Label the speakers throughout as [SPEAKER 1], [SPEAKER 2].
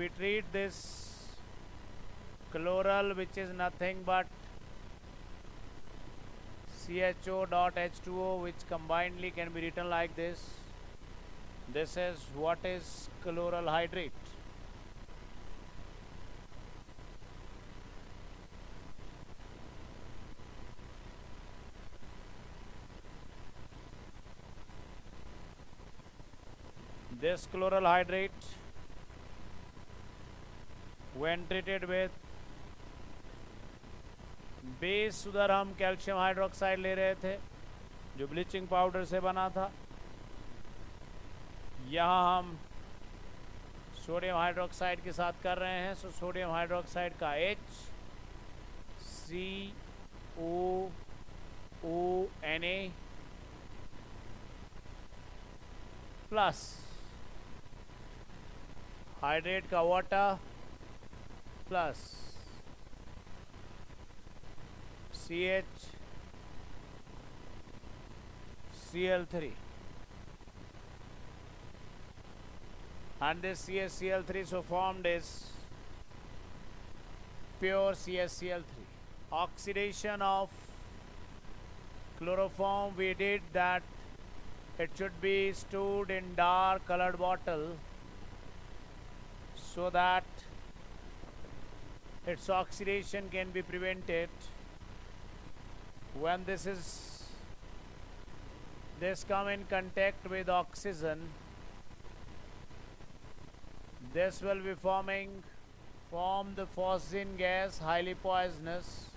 [SPEAKER 1] We treat this chloral, which is nothing but CHO dot H2O, which combinedly can be written like this. This is what is chloral hydrate. This chloral hydrate, when treated with base, उधर हम calcium hydroxide ले रहे थे जो bleaching powder से बना था। यहाँ हम सोडियम हाइड्रोक्साइड के साथ कर रहे हैं। सो सोडियम हाइड्रोक्साइड का HCOONA प्लस हाइड्रेट का water plus CHCl3, and this CHCl3 so formed is pure CHCl3. Oxidation of chloroform, we did that it should be stored in dark colored bottle so that its oxidation can be prevented. When this come in contact with oxygen, this will be form the phosgene gas, highly poisonous,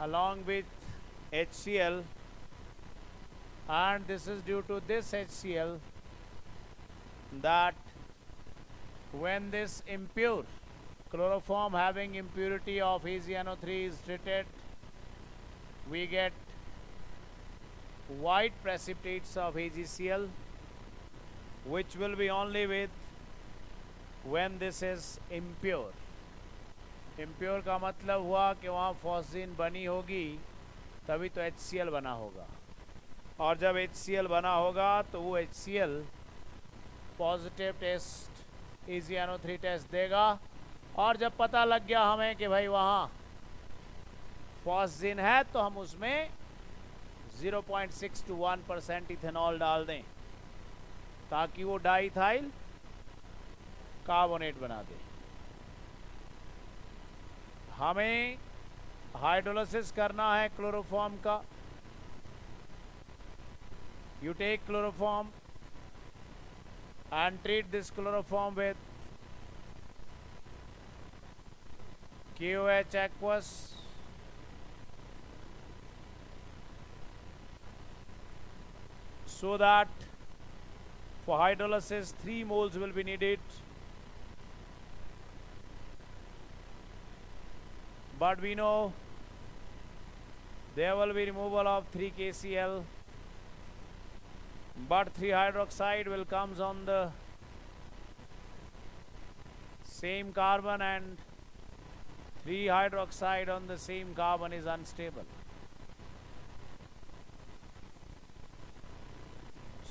[SPEAKER 1] along with HCl, and this is due to this HCl that when this impure chloroform having impurity of AgNO3 is treated, we get white precipitates of AgCl, which will be only with when this is impure. Impure का मतलब हुआ कि वहाँ phosgene बनी होगी तभी तो HCl बना होगा, और जब HCl बना होगा तो वो HCl positive test AgNO3 test देगा, और जब पता लग गया हमें कि भाई वहाँ phosgene है तो हम उसमें 0.6 to 1% इथेनॉल डाल दें ताकि वो डाइथाइल कार्बोनेट बना दे। हमें हाइड्रोलिसिस करना है क्लोरोफॉर्म का। You take chloroform and treat this chloroform with KOH aqueous, so that for hydrolysis 3 moles will be needed, but we know there will be removal of 3 KCl, but 3 hydroxide will comes on the same carbon, and 3 hydroxide on the same carbon is unstable.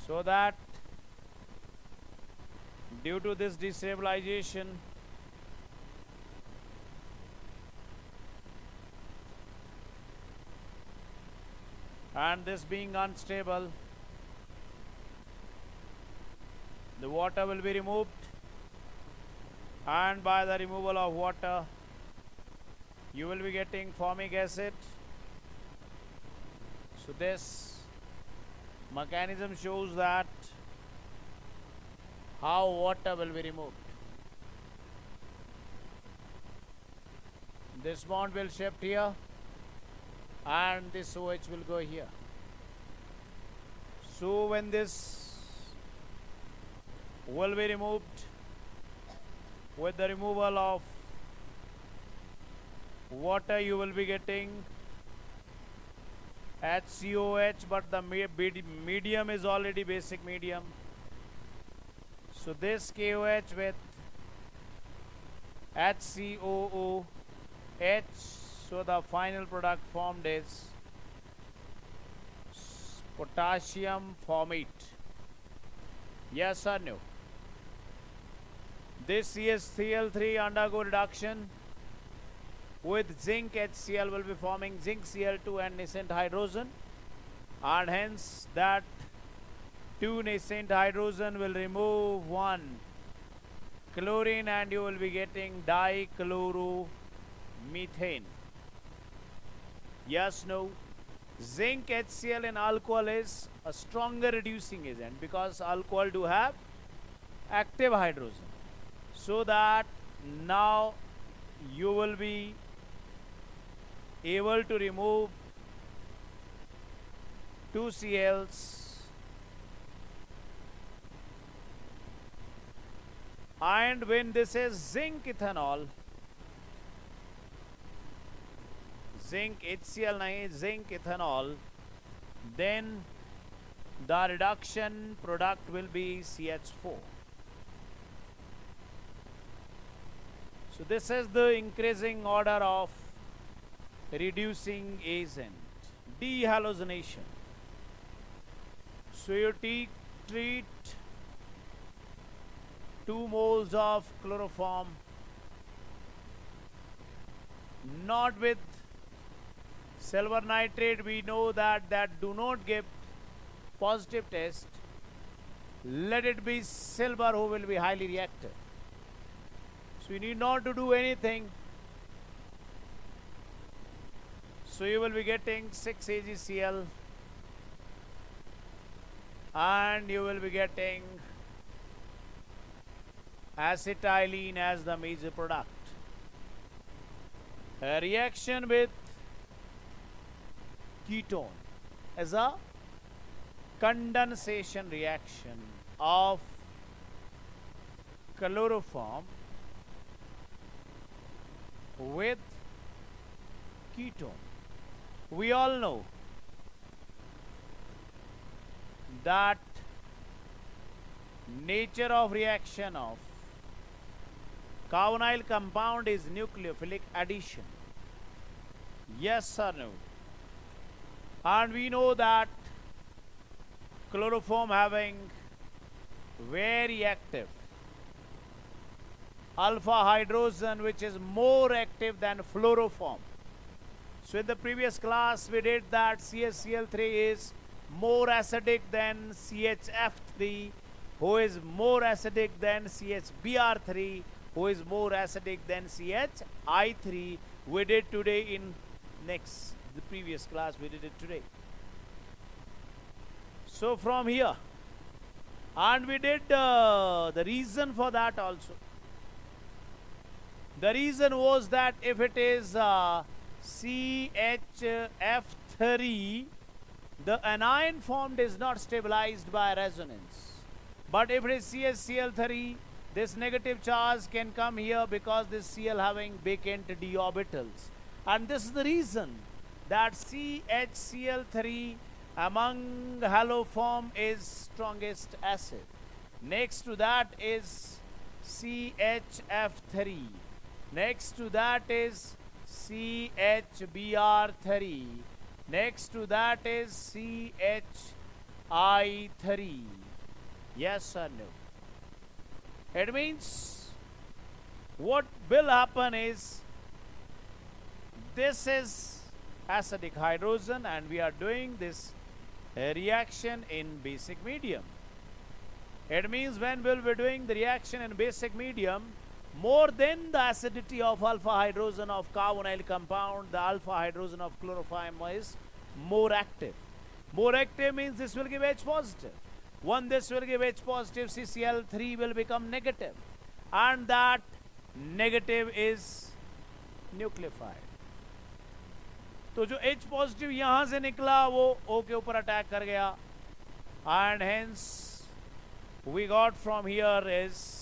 [SPEAKER 1] So that due to this destabilization, and this being unstable, the water will be removed, and by the removal of water you will be getting formic acid. So this mechanism shows that how water will be removed. This bond will shift here and this OH will go here. So when this will be removed with the removal of water, you will be getting HCOH, but the medium is already basic medium. So this KOH with HCOOH, so the final product formed is potassium formate. Yes or no? This CaCl3 undergo reduction with zinc HCl will be forming zinc Cl2 and nascent hydrogen, and hence that two nascent hydrogen will remove one chlorine and you will be getting dichloromethane. Yes, no? Zinc HCl in alcohol is a stronger reducing agent because alcohol do have active hydrogen. So that now you will be able to remove two Cls and when this is zinc ethanol, zinc HCl nahi, zinc ethanol, then the reduction product will be CH4. So this is the increasing order of reducing agent, dehalogenation. So you treat 2 moles of chloroform not with silver nitrate. We know that do not give positive test. Let it be silver who will be highly reactive. So you need not to do anything. So you will be getting 6 AgCl and you will be getting acetylene as the major product. A reaction with ketone as a condensation reaction of chloroform with ketone. We all know that nature of reaction of carbonyl compound is nucleophilic addition. Yes or no? And we know that chloroform having very active alpha hydrogen which is more active than fluoroform. So in the previous class we did that CaCl3 is more acidic than CHF3, who is more acidic than CHBr3, who is more acidic than CHI3. We did today in the previous class we did it today. So from here, and we did the reason for that also. The reason was that if it is CHF3, the anion formed is not stabilized by resonance. But if it is CHCl3, this negative charge can come here because this Cl having vacant d orbitals. And this is the reason that CHCl3 among haloform is strongest acid. Next to that is CHF3. Next to that is CHBr3. Next to that is CHI3. Yes or no? It means what will happen is this is acidic hydrogen and we are doing this reaction in basic medium. It means when we'll be doing the reaction in basic medium, more than the acidity of alpha hydrogen of carbonyl compound, the alpha hydrogen of chloroform is more active. More active means this will give H positive. When this will give H positive, CCl3 will become negative. And that negative is nucleophile. तो जो H positive यहाँ से निकला वो O के ऊपर attack कर गया. And hence we got from here is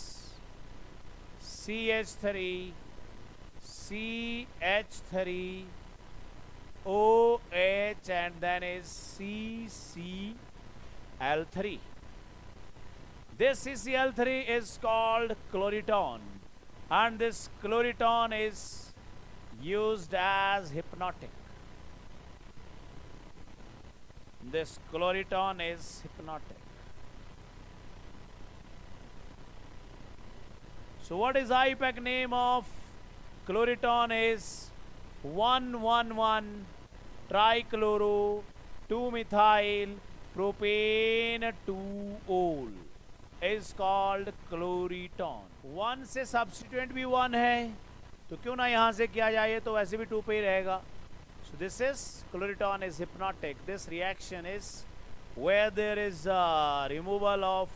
[SPEAKER 1] CH3, CH3, OH, and then is CCl3. This CCl3 is called chloriton, and this chloriton is used as hypnotic. This chloriton is hypnotic. So what is IUPAC name of chloriton is 111 trichloro 2-methyl propane 2-ol is called chloriton. 1 से substituent भी 1 है, तो क्यों ना यहाँ से किया जाए, तो वैसे भी 2 पे ही रहेगा. So this is chloriton is hypnotic. This reaction is where there is removal of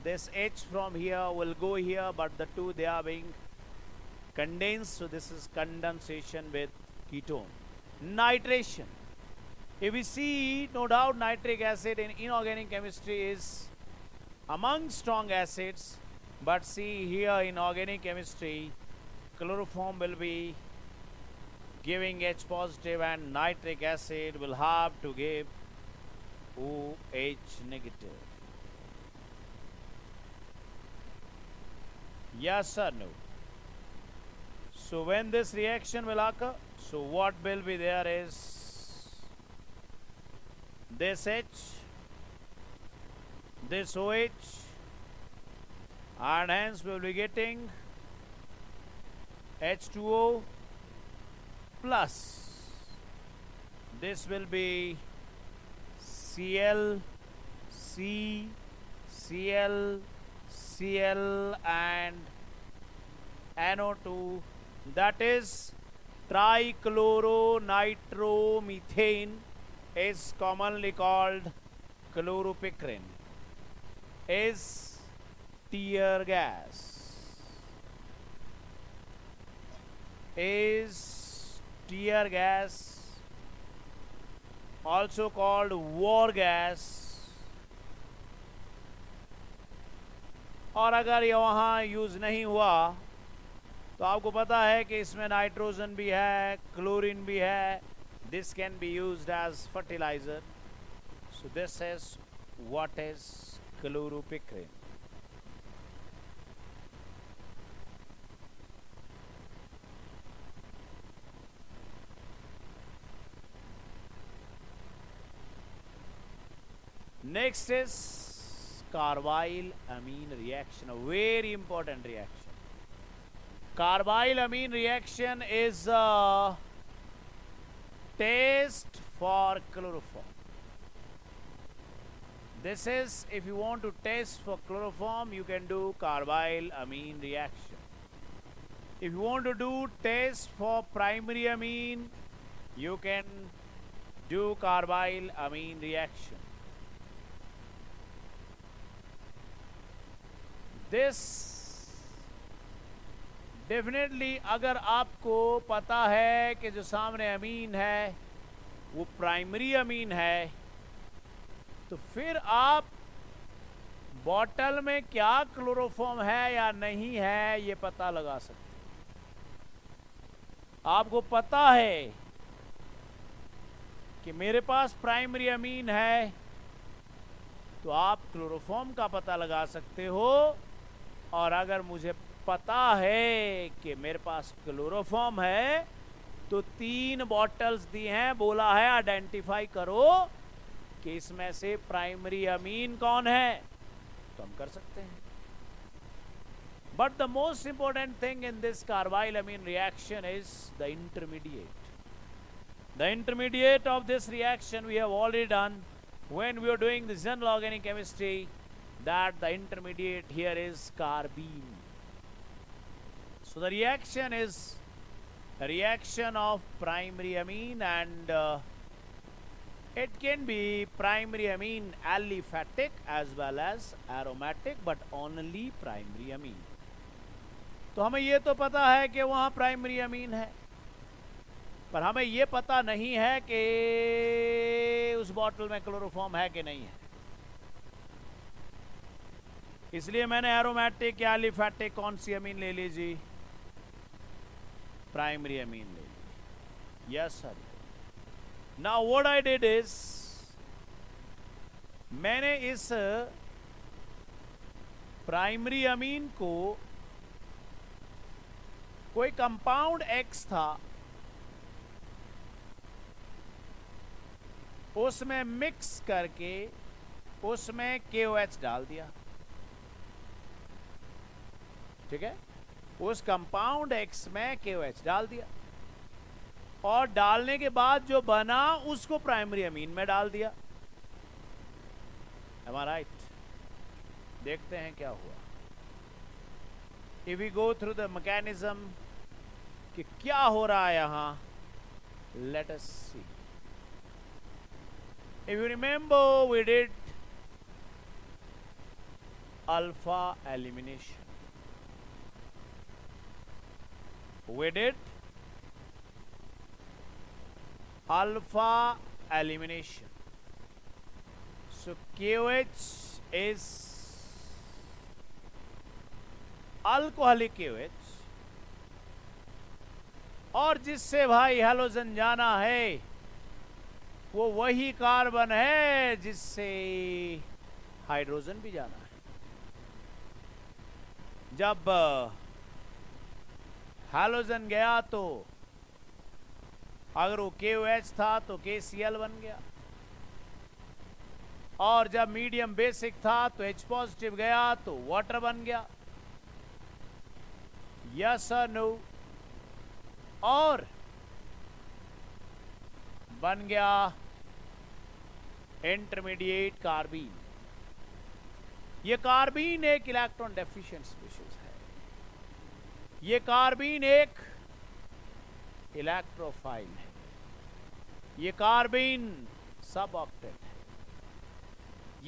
[SPEAKER 1] this H from here will go here, but the two they are being condensed. So this is condensation with ketone. Nitration. If we see, no doubt nitric acid in inorganic chemistry is among strong acids, but see here in organic chemistry chloroform will be giving H positive and nitric acid will have to give OH negative. Yes or no? So when this reaction will occur, so what will be there is this H, this OH, and hence we will be getting H2O plus this will be Cl, C, Cl, Cl and NO2, that is trichloronitromethane is commonly called chloropicrin, is tear gas, is tear gas, also called war gas. और अगर ये वहाँ use नहीं हुआ तो आपको पता है कि इसमें नाइट्रोजन भी है, क्लोरीन भी है. This can be used as fertiliser. So this is what is chloropicrin. Next is carbyl amine reaction, a very important reaction. Carbyl amine reaction is a test for chloroform. This is, if you want to test for chloroform, you can do carbyl amine reaction. If you want to do test for primary amine, you can do carbyl amine reaction. This definitely अगर आपको पता है कि जो सामने अमीन है वो primary amine है, तो फिर आप बॉटल में क्या क्लोरोफॉर्म है या नहीं है ये पता लगा सकते हैं. आपको पता है कि मेरे पास प्राइमरी अमीन है, तो आप क्लोरोफॉर्म का पता लगा सकते हो. और अगर मुझे पता है कि मेरे पास क्लोरोफॉर्म है, तो 3 बॉटल्स दी हैं, बोला है आइडेंटिफाई करो कि इसमें से प्राइमरी अमीन कौन है, तो हम कर सकते हैं. But the most important thing in this carbylamine reaction is the intermediate. The intermediate of this reaction we have already done when we are doing the general organic chemistry, that the intermediate here is carbene. So the reaction is a reaction of primary amine, and it can be primary amine aliphatic as well as aromatic, but only primary amine. तो हमें ये तो पता है कि वहाँ primary amine है, पर हमें ये पता नहीं है कि उस बॉटल में क्लोरोफॉर्म है कि नहीं है. इसलिए मैंने एरोमेटिक या एलिफैटिक कौन सी अमीन ले लीजिए, प्राइमरी अमीन ले लीजिए. Yes sir. Now what I did is, मैंने इस प्राइमरी अमीन को कोई कंपाउंड एक्स था उसमें मिक्स करके उसमें KOH डाल दिया. ठीक है. उस कंपाउंड X में KOH डाल दिया और डालने के बाद जो बना उसको प्राइमरी अमीन में डाल दिया। Am I right? देखते हैं क्या हुआ। If we go through the mechanism कि क्या हो रहा है यहां, let us see. If you remember, we did alpha elimination. We did alpha elimination. So KOH is alcoholic KOH, और जिससे भाई हैलोजन जाना है वो वही कार्बन है जिससे हाइड्रोजन भी जाना है। जब हैलोजन गया तो अगर वो KOH था तो KCl बन गया, और जब मीडियम बेसिक था तो H पॉजिटिव गया तो वाटर बन गया। यस और नो? और बन गया इंटरमीडिएट कार्बीन। ये कार्बीन एक इलेक्ट्रॉन डेफिशिएंट स्पीशीज है। ये कार्बीन एक इलेक्ट्रोफाइल है। ये कार्बीन सब ऑक्टेट है।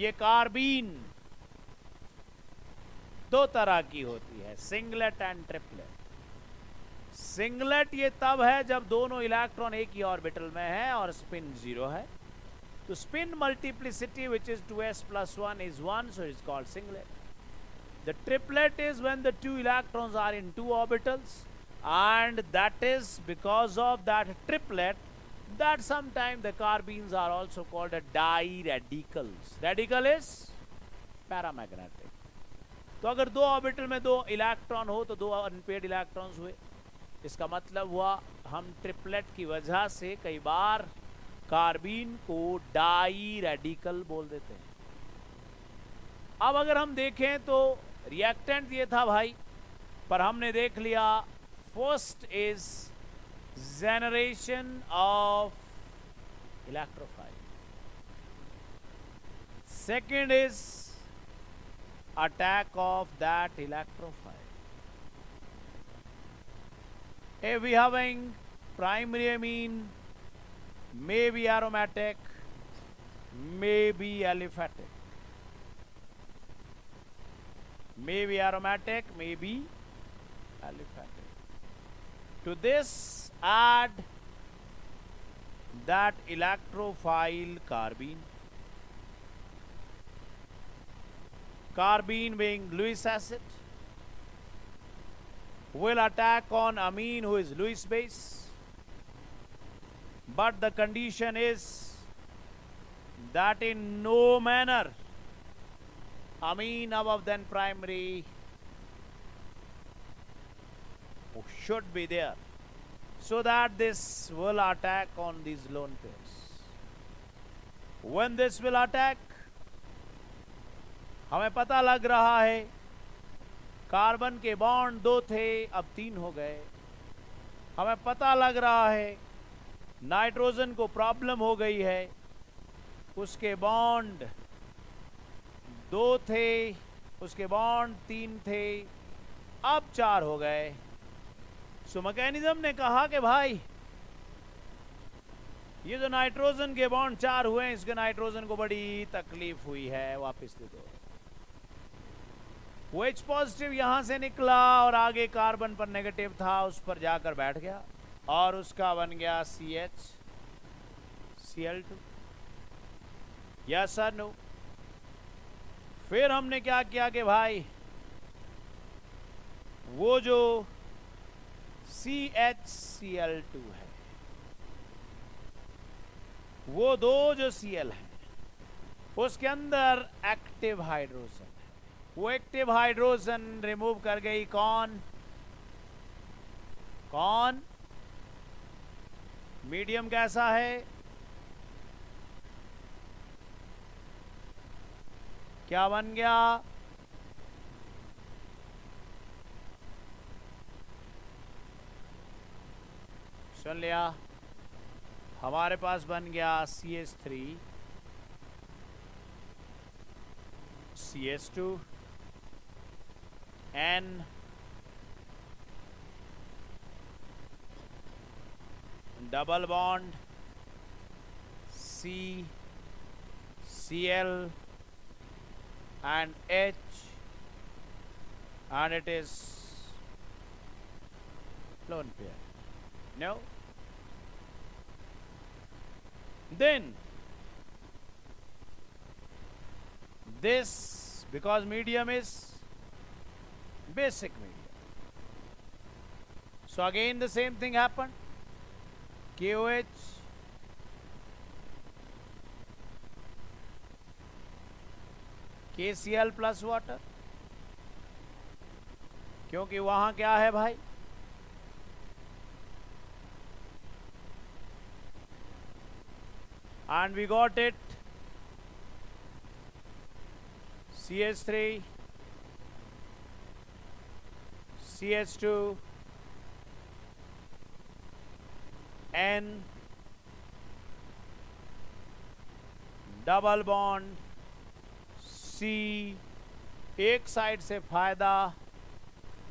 [SPEAKER 1] ये कार्बीन दो तरह की होती है, सिंगलेट एंड ट्रिपलेट। सिंगलेट ये तब है जब दोनों इलेक्ट्रॉन एक ही ऑर्बिटल में है और स्पिन 0 है। तो spin multiplicity which is 2s plus 1 is 1, so it's called singlet. The triplet is when the two electrons are in two orbitals, and that is because of that triplet that sometimes the carbenes are also called a diradicals. Radical is paramagnetic. तो अगर दो orbital में दो electron हो तो दो unpaired electrons हुए। इसका मतलब हुआ हम ट्रिपलेट की वजह से कई बार कार्बीन को डाई रेडिकल बोल देते हैं। अब अगर हम देखें तो रिएक्टेंट ये था भाई, पर हमने देख लिया first is generation of electrophile, second is attack of that electrophile. If we having primary amine, may be aromatic, may be aliphatic. May be aromatic, may be aliphatic. To this add that electrophile carbene. Carbene being Lewis acid will attack on amine who is Lewis base, but the condition is that in no manner amine above than primary should be there, so that this will attack on these lone pairs. When this will attack, हमें पता लग रहा है carbon के bond 2 थे अब 3 हो गए। हमें पता लग रहा है नाइट्रोजन को प्रॉब्लम हो गई है, उसके बॉन्ड 2 थे, उसके बॉन्ड 3 थे, अब 4 हो गए। सो मैकेनिज्म ने कहा कि भाई ये जो नाइट्रोजन के बॉन्ड 4 हुए हैं, इसके नाइट्रोजन को बड़ी तकलीफ हुई है, वापस दे दो। वो H पॉजिटिव यहां से निकला और आगे कार्बन पर नेगेटिव था, उस पर जाकर बैठ गया और उसका बन गया CH Cl2। Yes sir no? फिर हमने क्या किया कि भाई वो जो CHCl2 है, वो दो जो Cl है उसके अंदर एक्टिव हाइड्रोजन, वो एक्टिव हाइड्रोजन रिमूव कर गई कौन? कौन? मीडियम कैसा है? क्या बन गया? चुन लिया। हमारे पास बन गया CH3 CH2 N double bond C Cl and H, and it is lone pair. No? Then this, because medium is basic medium, so again the same thing happened. KOH KCl plus water, क्योंकि वहां क्या है भाई, and we got it CH3 CH2 N double bond C, एक side से फायदा,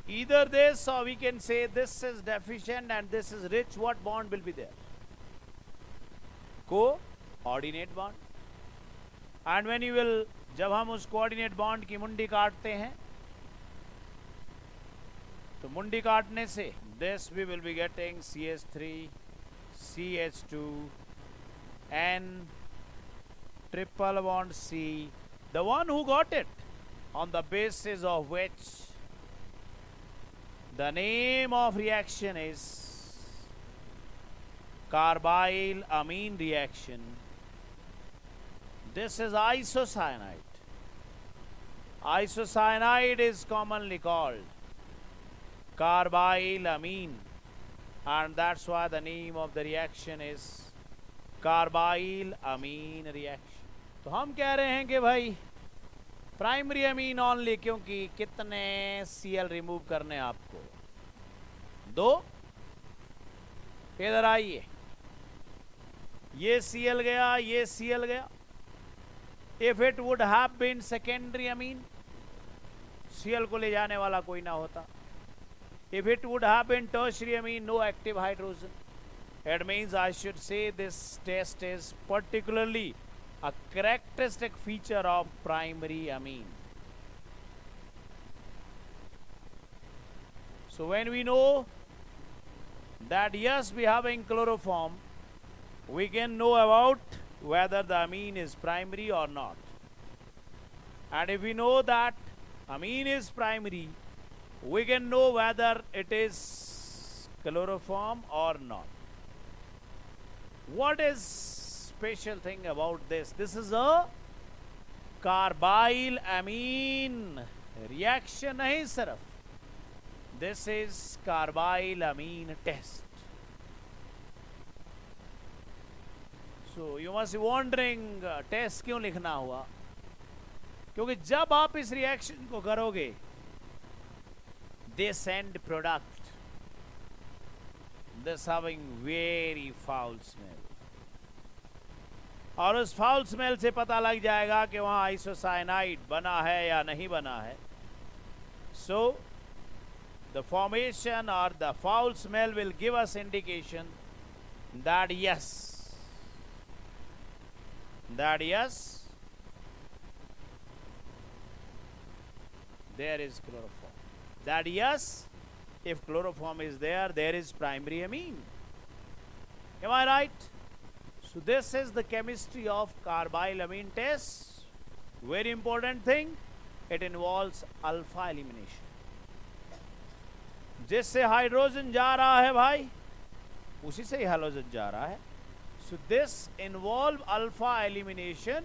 [SPEAKER 1] either this or we can say this is deficient and this is rich. What bond will be there? Coordinate bond. And when you will, जब हम उस coordinate bond की मुंडी काटते हैं, तो मुंडी काटने से this we will be getting CH3 CH2 N triple bond C, the one who got it, on the basis of which the name of reaction is carbyl amine reaction. This is isocyanide. Isocyanide is commonly called carbyl amine, and that's why the name of the reaction is carbyl amine reaction. तो हम कह रहे हैं कि भाई primary amine only, क्योंकि कितने Cl remove करने आपको, 2। इधर आइए, ये Cl गया, ये Cl गया। If it would have been secondary amine, Cl को ले जाने वाला कोई ना होता। If it would have been tertiary amine, no active hydrogen, it means I should say this test is particularly a characteristic feature of primary amine. So when we know that yes, we have in chloroform, we can know about whether the amine is primary or not. And if we know that amine is primary, we can know whether it is chloroform or not. What is special thing about this? This is a carbyl amine reaction nahi sirf. This is carbyl amine test. So you must be wondering test क्यों लिखना हुआ? क्योंकि जब आप इस reaction को करोगे, this end product, this having very foul smell, और उस फाउल स्मेल से पता लग जाएगा कि वहाँ आइसोसाइनाइड बना है या नहीं बना है. So the formation or the foul smell will give us indication that yes, there is chloroform. That yes, if chloroform is there, there is primary amine. Am I right? So this is the chemistry of carbyl amine test. Very important thing, it involves alpha elimination. जिससे hydrogen जा रहा है भाई, उसी से ही hydrogen जा रहा है. So this involve alpha elimination,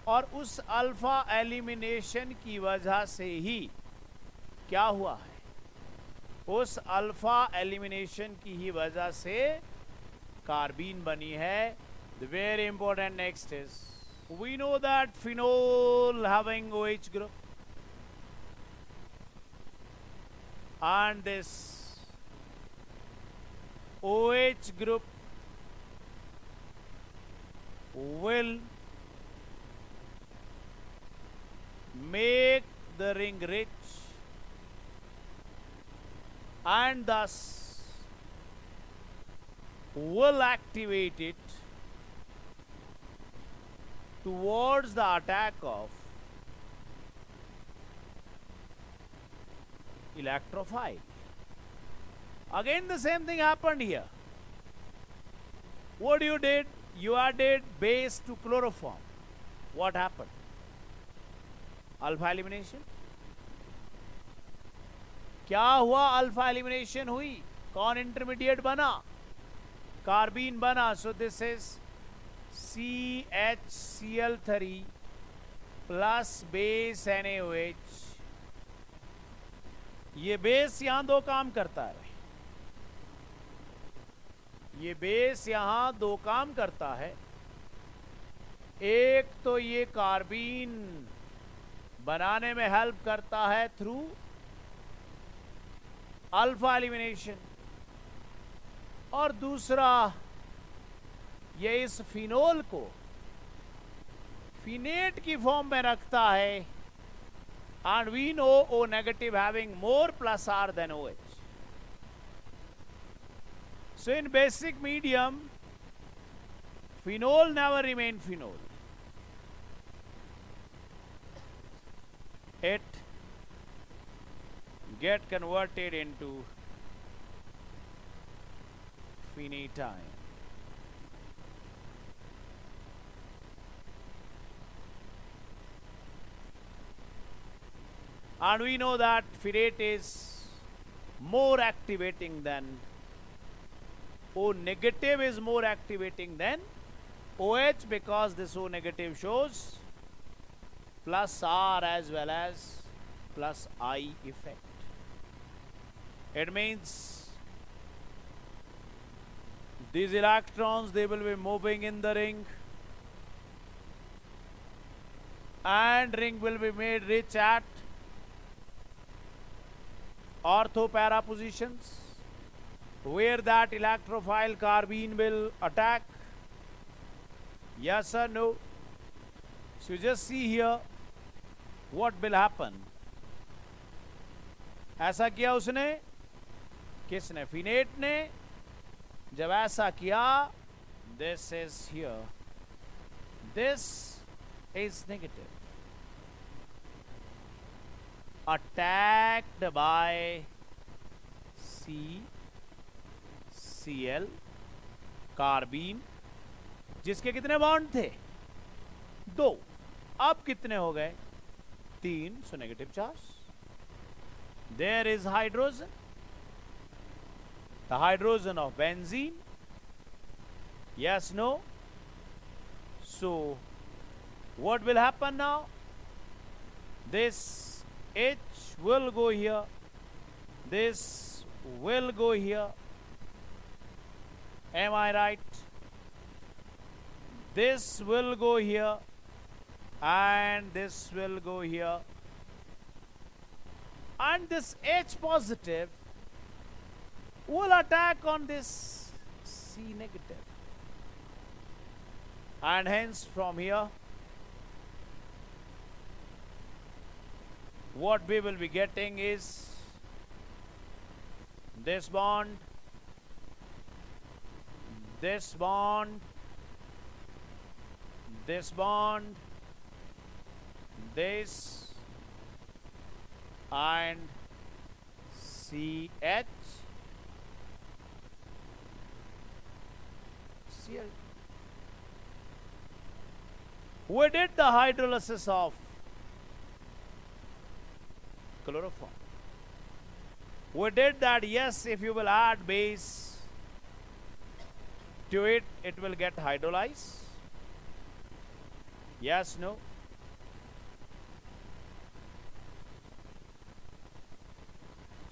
[SPEAKER 1] और उस अल्फा एलिमिनेशन की वजह से ही क्या हुआ है, उस अल्फा एलिमिनेशन की ही वजह से कार्बीन बनी है. The very important next is, we know that phenol having OH group, and this OH group will make the ring rich and thus will activate it towards the attack of electrophile. Again the same thing happened here. What you did? You added base to chloroform. What happened? Alpha elimination. क्या हुआ? Alpha elimination हुई. कौन intermediate बना? Carbene बना. सो this is CHCl3 plus base NaOH. ये base यहां दो काम करता है. ये बेस यहां दो काम करता है. एक तो ये कार्बीन बनाने में हेल्प करता है थ्रू अल्फा एलिमिनेशन, और दूसरा ये इस फिनोल को फिनेट की फॉर्म में रखता है. And we know O negative having more plus R than OH. So in basic medium, phenol never remain phenol. It get converted into phenytoin. And we know that phenate is more activating than O negative is more activating than OH, because this O negative shows plus R as well as plus I effect. It means these electrons, they will be moving in the ring, and ring will be made rich at ortho para positions, where that electrophile carbene will attack. Yes or no? So just see here what will happen. ऐसा किया उसने. किसने? फिनेट ने. जब ऐसा किया, this is here. This is negative. Attacked by CCl carbene, जिसके कितने बॉन्ड थे? 2. अब कितने हो गए? 3. So negative charge. There is hydrogen, the hydrogen of benzene. Yes, no? So what will happen now? This H will go here, this will go here. Am I right? This will go here and this will go here, and this H positive will attack on this C negative, and hence from here what we will be getting is this bond, this bond, this bond, this, and CH Cl. We did the hydrolysis of chloroform. We did that. Yes, if you will add base to it, it will get hydrolyzed. Yes, no?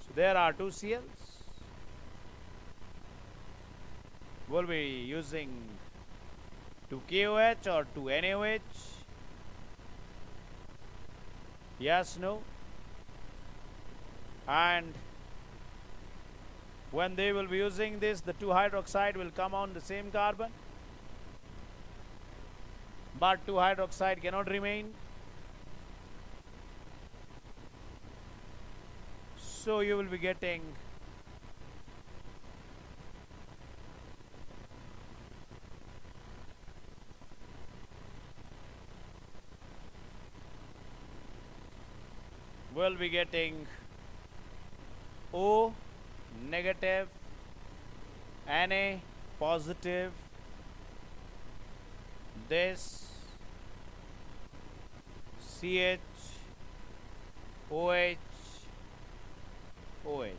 [SPEAKER 1] So there are 2 Cls. We'll be using 2 KOH or 2 NaOH. Yes, no? And When they will be using this, the 2 hydroxide will come on the same carbon, but 2 hydroxide cannot remain. So you will be getting O negative, Na positive, this CH, OH, OH.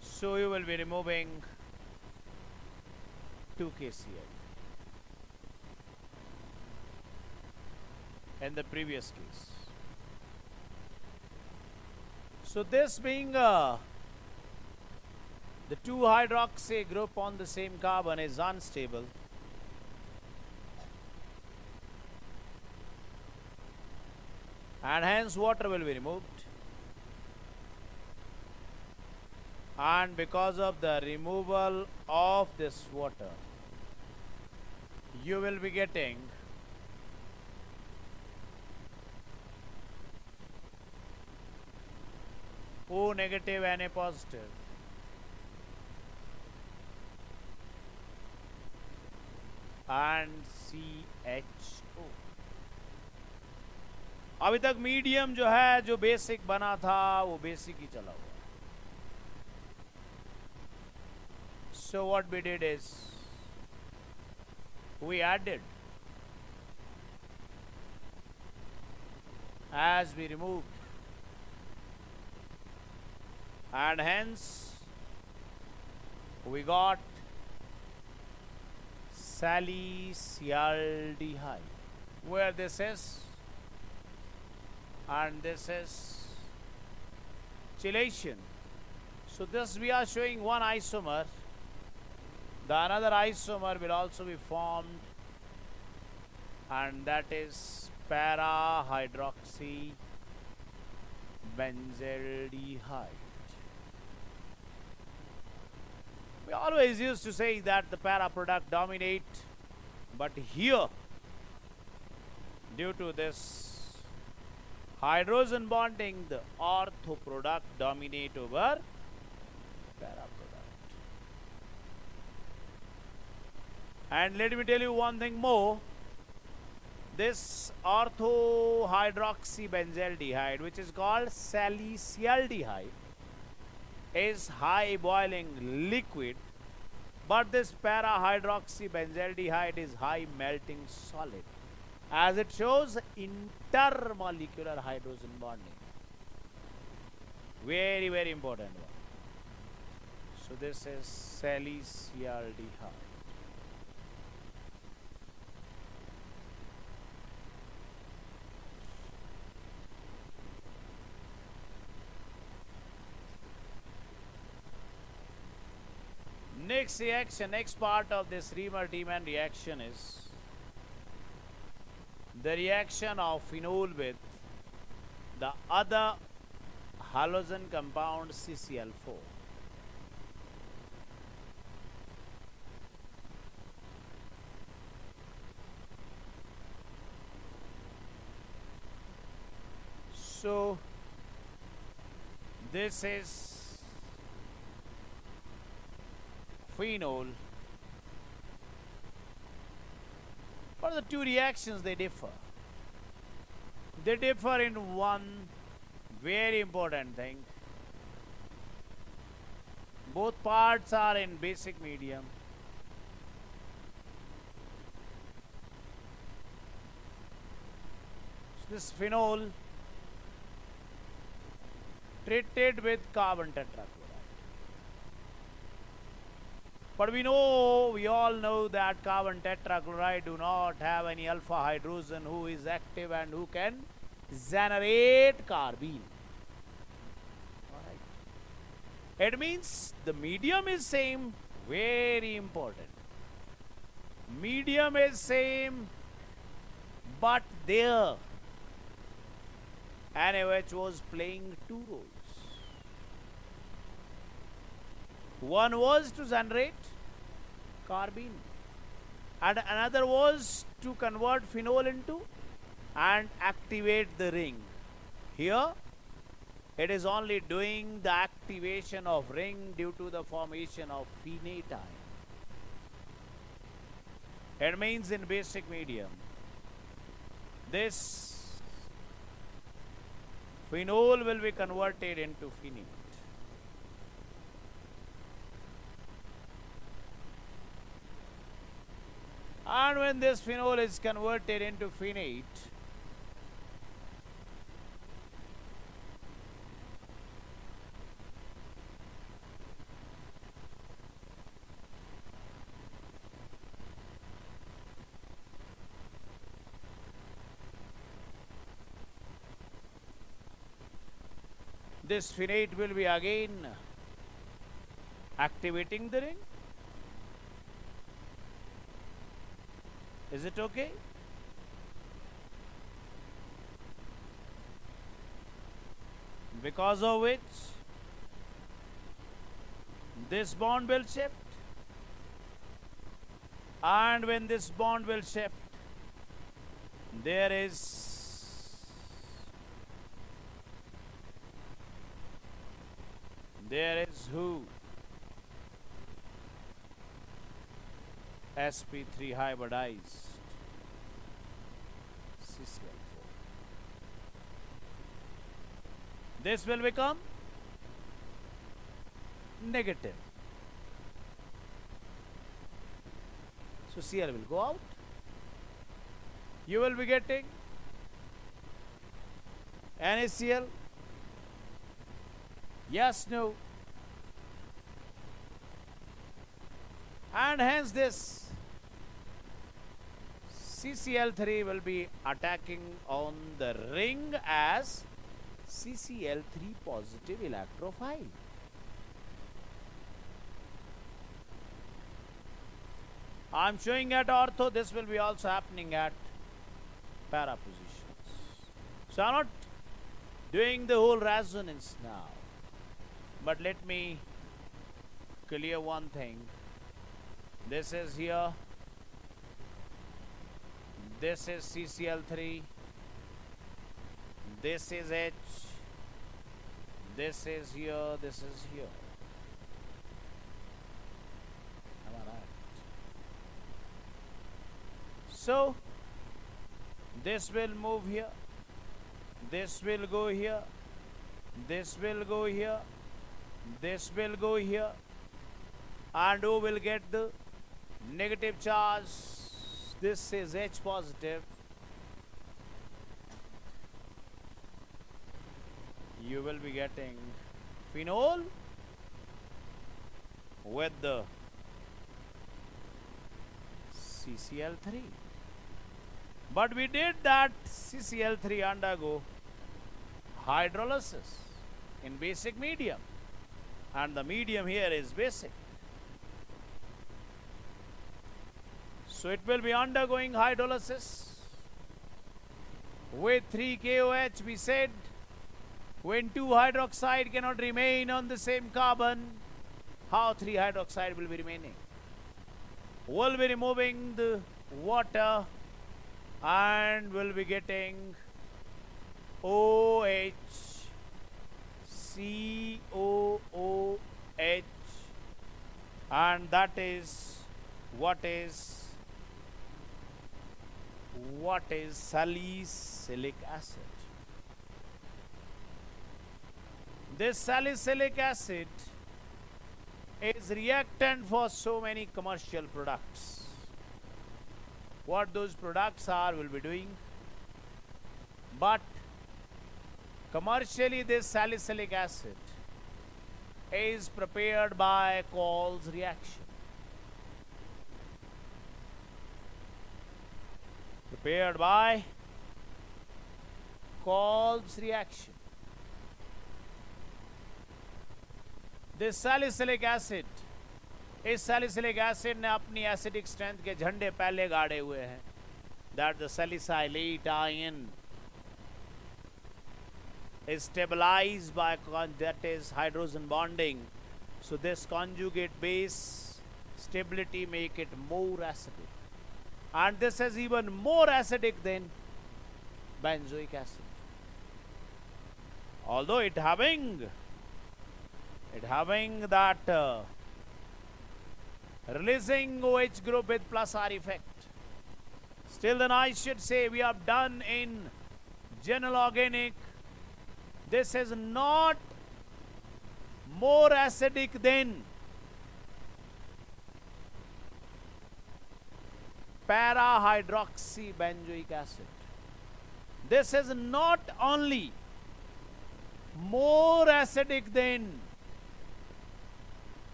[SPEAKER 1] So you will be removing 2 KCl in the previous case. So this being the 2 hydroxy group on the same carbon is unstable. And hence water will be removed. And because of the removal of this water, you will be getting O negative, Na positive. And CHO. अभी तक medium जो है, जो basic बना था, वो basic ही चला हुआ. So what we did is we added as we removed, and hence we got salicylaldehyde, where this is and this is chelation. So this we are showing one isomer. The another isomer will also be formed, and that is para-hydroxy benzaldehyde. We always used to say that the para product dominate, but here, due to this hydrogen bonding, the ortho product dominate over para product. And let me tell you one thing more. This ortho-hydroxy benzaldehyde, which is called salicylaldehyde, is high boiling liquid, but this para-hydroxy benzaldehyde is high melting solid, as it shows intermolecular hydrogen bonding. Very, very important one. So this is salicylaldehyde. Next reaction, next part of this Riemann-Tiemann reaction is the reaction of phenol with the other halogen compound CCl4. So this is phenol, but the two reactions, they differ. They differ in one very important thing. Both parts are in basic medium. So this phenol treated with carbon tetrachloride. But we all know that carbon tetrachloride do not have any alpha hydrogen who is active and who can generate carbene. Alright. It means the medium is same, very important. Medium is same, but there NaOH was playing two roles. One was to generate carbene, and another was to convert phenol into and activate the ring. Here, it is only doing the activation of ring due to the formation of phenate ion. It means in basic medium, this phenol will be converted into phenate. And when this phenol is converted into phenate, this phenate will be again activating the ring. Is it okay? Because of which this bond will shift, and when this bond will shift, there is who sp3 hybridized CCl4. This will become negative. So Cl will go out. You will be getting NaCl. Yes, no. And hence this CCl3 will be attacking on the ring as CCl3 positive electrophile. I am showing at ortho, this will be also happening at para positions. So I am not doing the whole resonance now, but let me clear one thing. This is here, this is CCl3, this is H, this is here, this is here. Am I right? So, this will move here, this will go here, this will go here, this will go here, and O will get the negative charge. This is H positive. You will be getting phenol with the CCl3. But we did that CCl3 undergo hydrolysis in basic medium, and the medium here is basic. So it will be undergoing hydrolysis with 3 KOH. We said when 2 hydroxide cannot remain on the same carbon, how 3 hydroxide will be remaining? We'll be removing the water and we'll be getting OH, COOH, and that is what is salicylic acid. This salicylic acid is reactant for so many commercial products. What those products are, we'll be doing. But commercially, this salicylic acid is prepared by Coles reaction. Prepared by Coles reaction. This salicylic acid, इस salicylic acid ने अपनी acidic strength के झंडे पहले गाड़े हुए हैं. That the salicylate ion is stabilized by that is hydrogen bonding So this conjugate base stability make it more acidic. And this is even more acidic than benzoic acid. Although it having that releasing OH group with plus R effect. Still then I should say we have done in general organic. This is not more acidic than para-hydroxybenzoic acid. This is not only more acidic than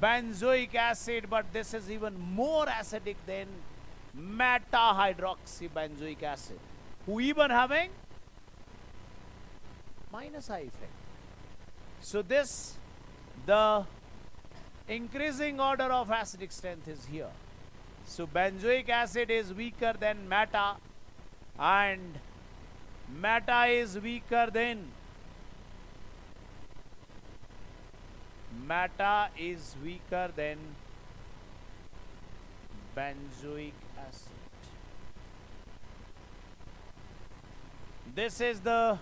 [SPEAKER 1] benzoic acid, but this is even more acidic than meta-hydroxybenzoic acid, who even having minus I effect. So this, the increasing order of acidic strength is here. So benzoic acid is weaker than meta, and meta is weaker than benzoic acid. This is the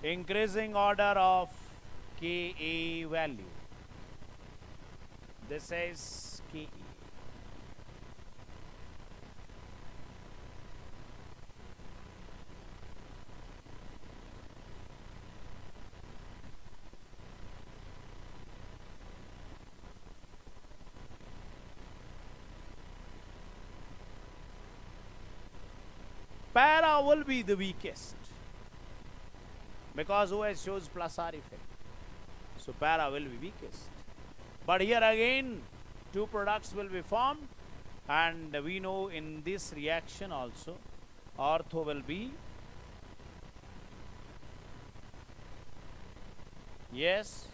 [SPEAKER 1] increasing order of Ka value. This is Ke. Para will be the weakest because OH shows plus R effect. So para will be weakest. But here again, two products will be formed, and we know in this reaction also, ortho will be, yes,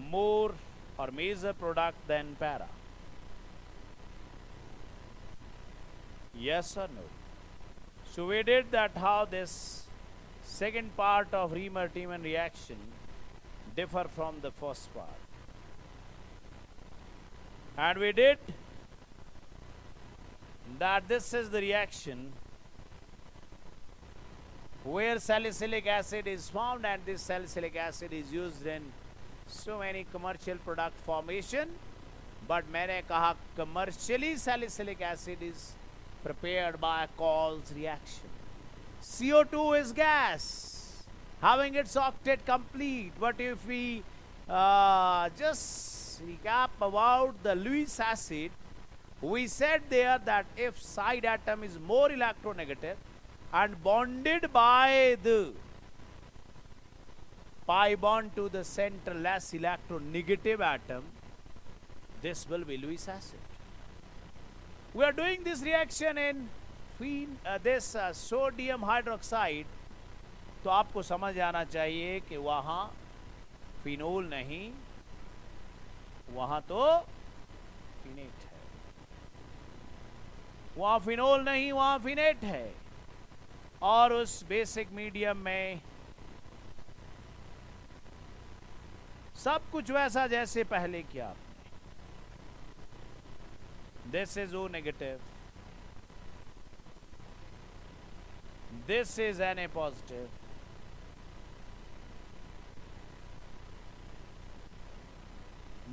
[SPEAKER 1] more or major product than para. Yes or no? So we did that, how this second part of Riemann-Tiemann reaction differ from the first part. And we did that this is the reaction where salicylic acid is formed, and this salicylic acid is used in so many commercial product formation. But मैंने कहा commercially salicylic acid is prepared by Cole's reaction. CO2 is gas, having its octet complete. But if we just recap about the Lewis acid, we said there that if side atom is more electronegative and bonded by the pi bond to the center less electronegative atom, this will be Lewis acid. We are doing this reaction in this sodium hydroxide. तो आपको समझ आना चाहिए कि वहाँ phenol नहीं, वहाँ तो फिनेट है. वहाँ फिनोल नहीं, वहाँ फिनेट है. और उस बेसिक मीडियम में सब कुछ वैसा जैसे पहले किया आपने. This is O negative. This is Na positive.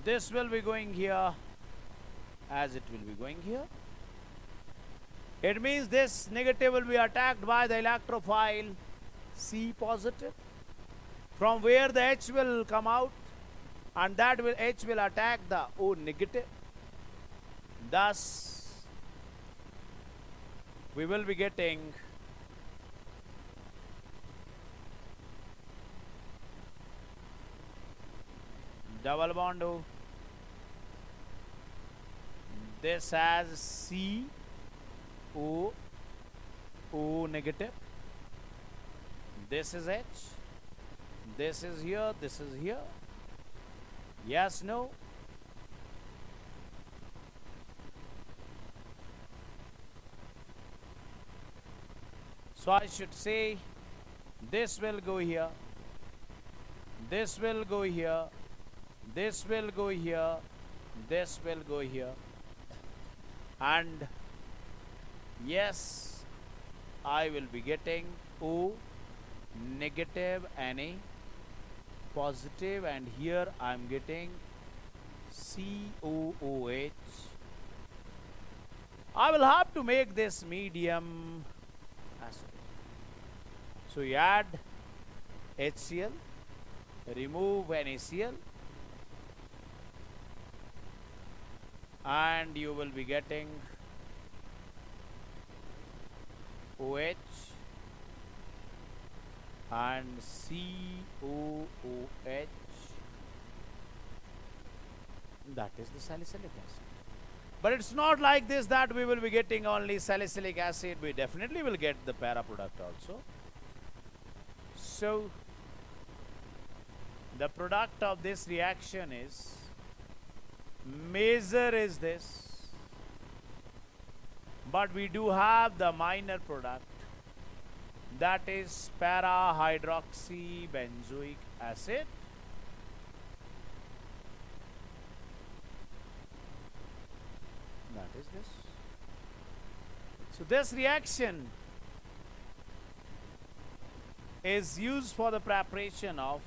[SPEAKER 1] This will be going here as it will be going here. It means this negative will be attacked by the electrophile C positive, from where the H will come out, and that will H will attack the O negative. Thus, we will be getting double bond O. This has C O O negative. This is H. This is here. This is here. Yes, no. So I should say This will go here. This will go here. This will go here. This will go here. And yes, I will be getting O negative Na positive, and here I am getting COOH. I will have to make this medium acid. So you add HCl, remove NaCl, and you will be getting OH and COOH. That is the salicylic acid. But it's not like this that we will be getting only salicylic acid. We definitely will get the para product also. So the product of this reaction is, major is this, but we do have the minor product, that is para hydroxybenzoic acid. That is this. So this reaction is used for the preparation of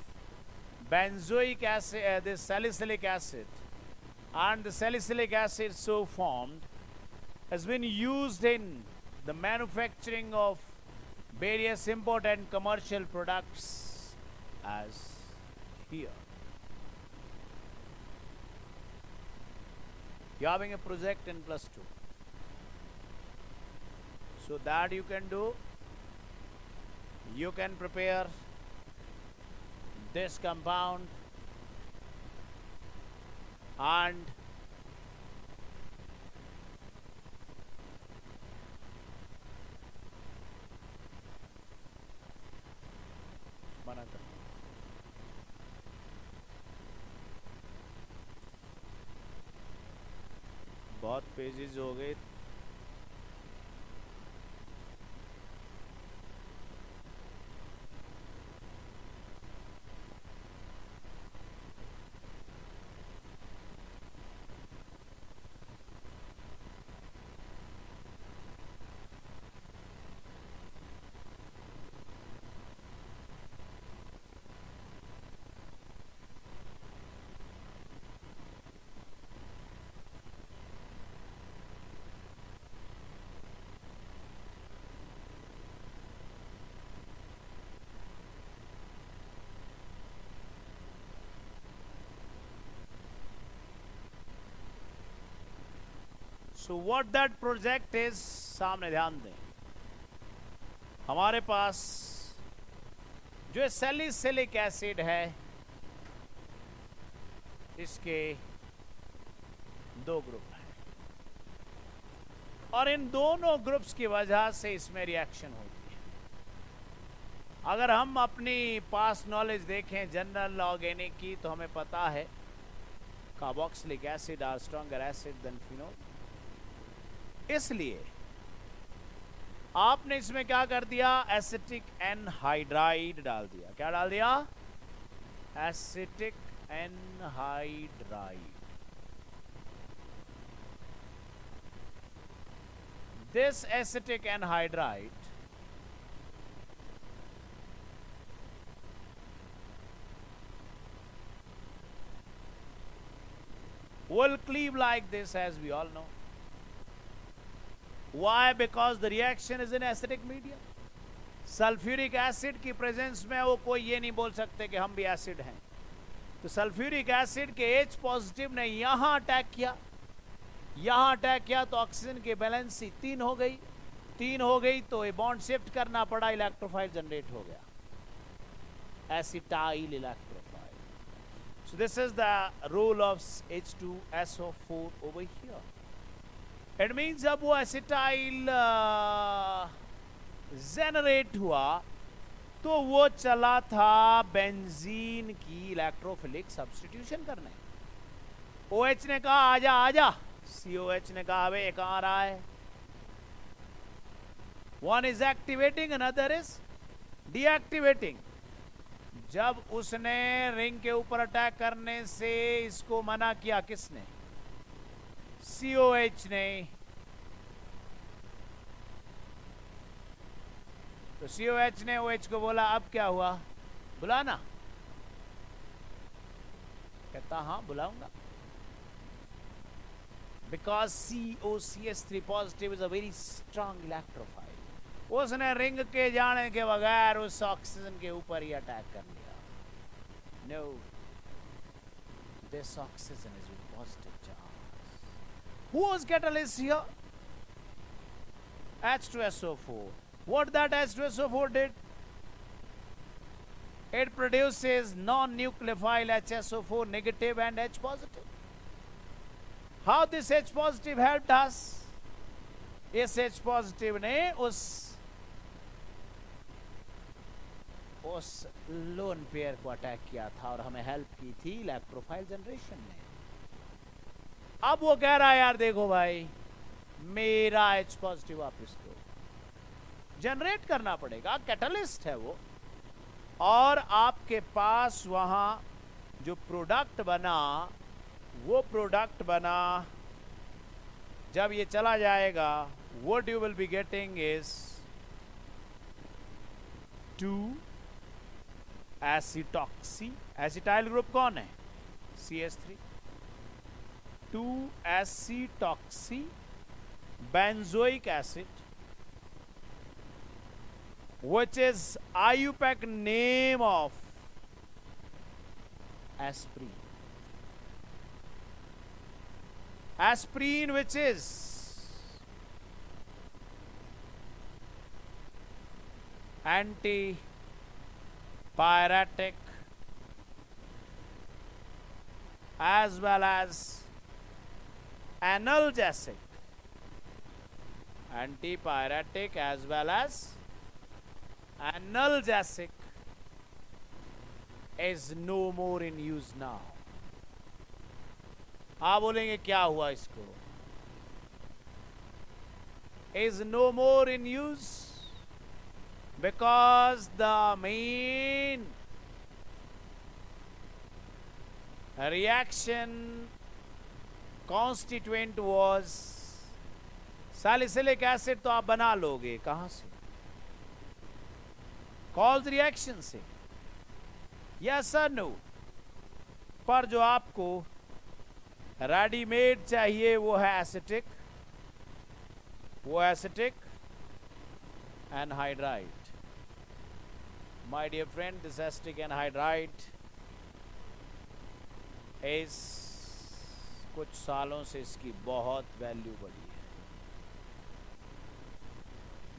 [SPEAKER 1] benzoic acid, this salicylic acid, and the salicylic acid so formed has been used in the manufacturing of various import and commercial products as here. You are having a project in +2. So that you can do, you can prepare this compound and बहुत pages हो गए. So what that project is, सामने ध्यान दें. हमारे पास जो salicylic acid है, इसके 2 ग्रुप हैं और इन दोनों ग्रुप्स की वजह से इसमें रिएक्शन होती है. अगर हम अपनी पास नॉलेज देखें जनरल ऑर्गेनिक की, तो हमें पता है carboxylic acid are stronger acid than phenol. इसलिए आपने इसमें क्या कर दिया, एसिटिक एनहाइड्राइड डाल दिया. क्या डाल दिया? Acetic anhydride. This acetic anhydride will cleave like this, as we all know. Why? Because the reaction is in acidic medium. Sulphuric acid की प्रेजेंस में वो कोई ये नहीं बोल सकते कि हम भी एसिड हैं. तो सल्फ्यूरिक एसिड के H पॉजिटिव ने यहां अटैक किया, यहां अटैक किया, तो ऑक्सीजन की बैलेंसी 3 हो गई. 3 हो गई तो ये बॉन्ड शिफ्ट करना पड़ा, इलेक्ट्रोफाइल जनरेट हो गया, acetyl electrophile. So this is the role of H2SO4 over here. It means जब वो एसिटाइल जेनरेट हुआ तो वो चला था बेंजीन की इलेक्ट्रोफिलिक सब्स्टिट्यूशन करने. OH ने कहा आजा आजा, COH ने कहा अबे कहाँ आ रहा है. One is activating, another is deactivating, जब उसने रिंग के ऊपर अटैक करने से इसको मना किया किसने? COH ने। तो COH ने OH को बोला अब क्या हुआ, बुलाना? कहता हाँ बुलाऊंगा, because COCH3 positive is a very strong electrophile. उसने रिंग के जाने के बगैर उस ऑक्सीजन के ऊपर ही अटैक कर लिया। No, this oxygen is with positive charge. Who was catalyst here? H2SO4. What that H2SO4 did? It produces non-nucleophile HSO4 negative and H positive. How this H positive helped us? इस H positive ने उस lone pair को attack किया था और हमें help की थी इलेक्ट्रोफाइल जनरेशन में। अब वो कह रहा है यार देखो भाई, मेरा H पॉजिटिव वापस दो, जनरेट करना पड़ेगा, कैटलिस्ट है वो। और आपके पास वहां जो प्रोडक्ट बना, वो प्रोडक्ट बना, जब ये चला जाएगा, what you will be getting is 2 acetoxy. Acetyl group कौन है? CH3। 2 एसिटॉक्सी benzoic acid, which is IUPAC name of aspirin. Aspirin, which is antipyretic as well as analgesic. Antipyretic as well as analgesic is no more in use now. आप बोलेंगे क्या हुआ इसको? Is no more in use because the main reaction constituent was salicylic acid. तो आप बना लोगे कहां से? कॉल्स रिएक्शन से, यस और नो? पर जो आपको रेडीमेड चाहिए वो है एसिटिक, वो acetic anhydride. My dear friend, this acetic anhydride इस कुछ सालों से इसकी बहुत वैल्यू बढ़ी है।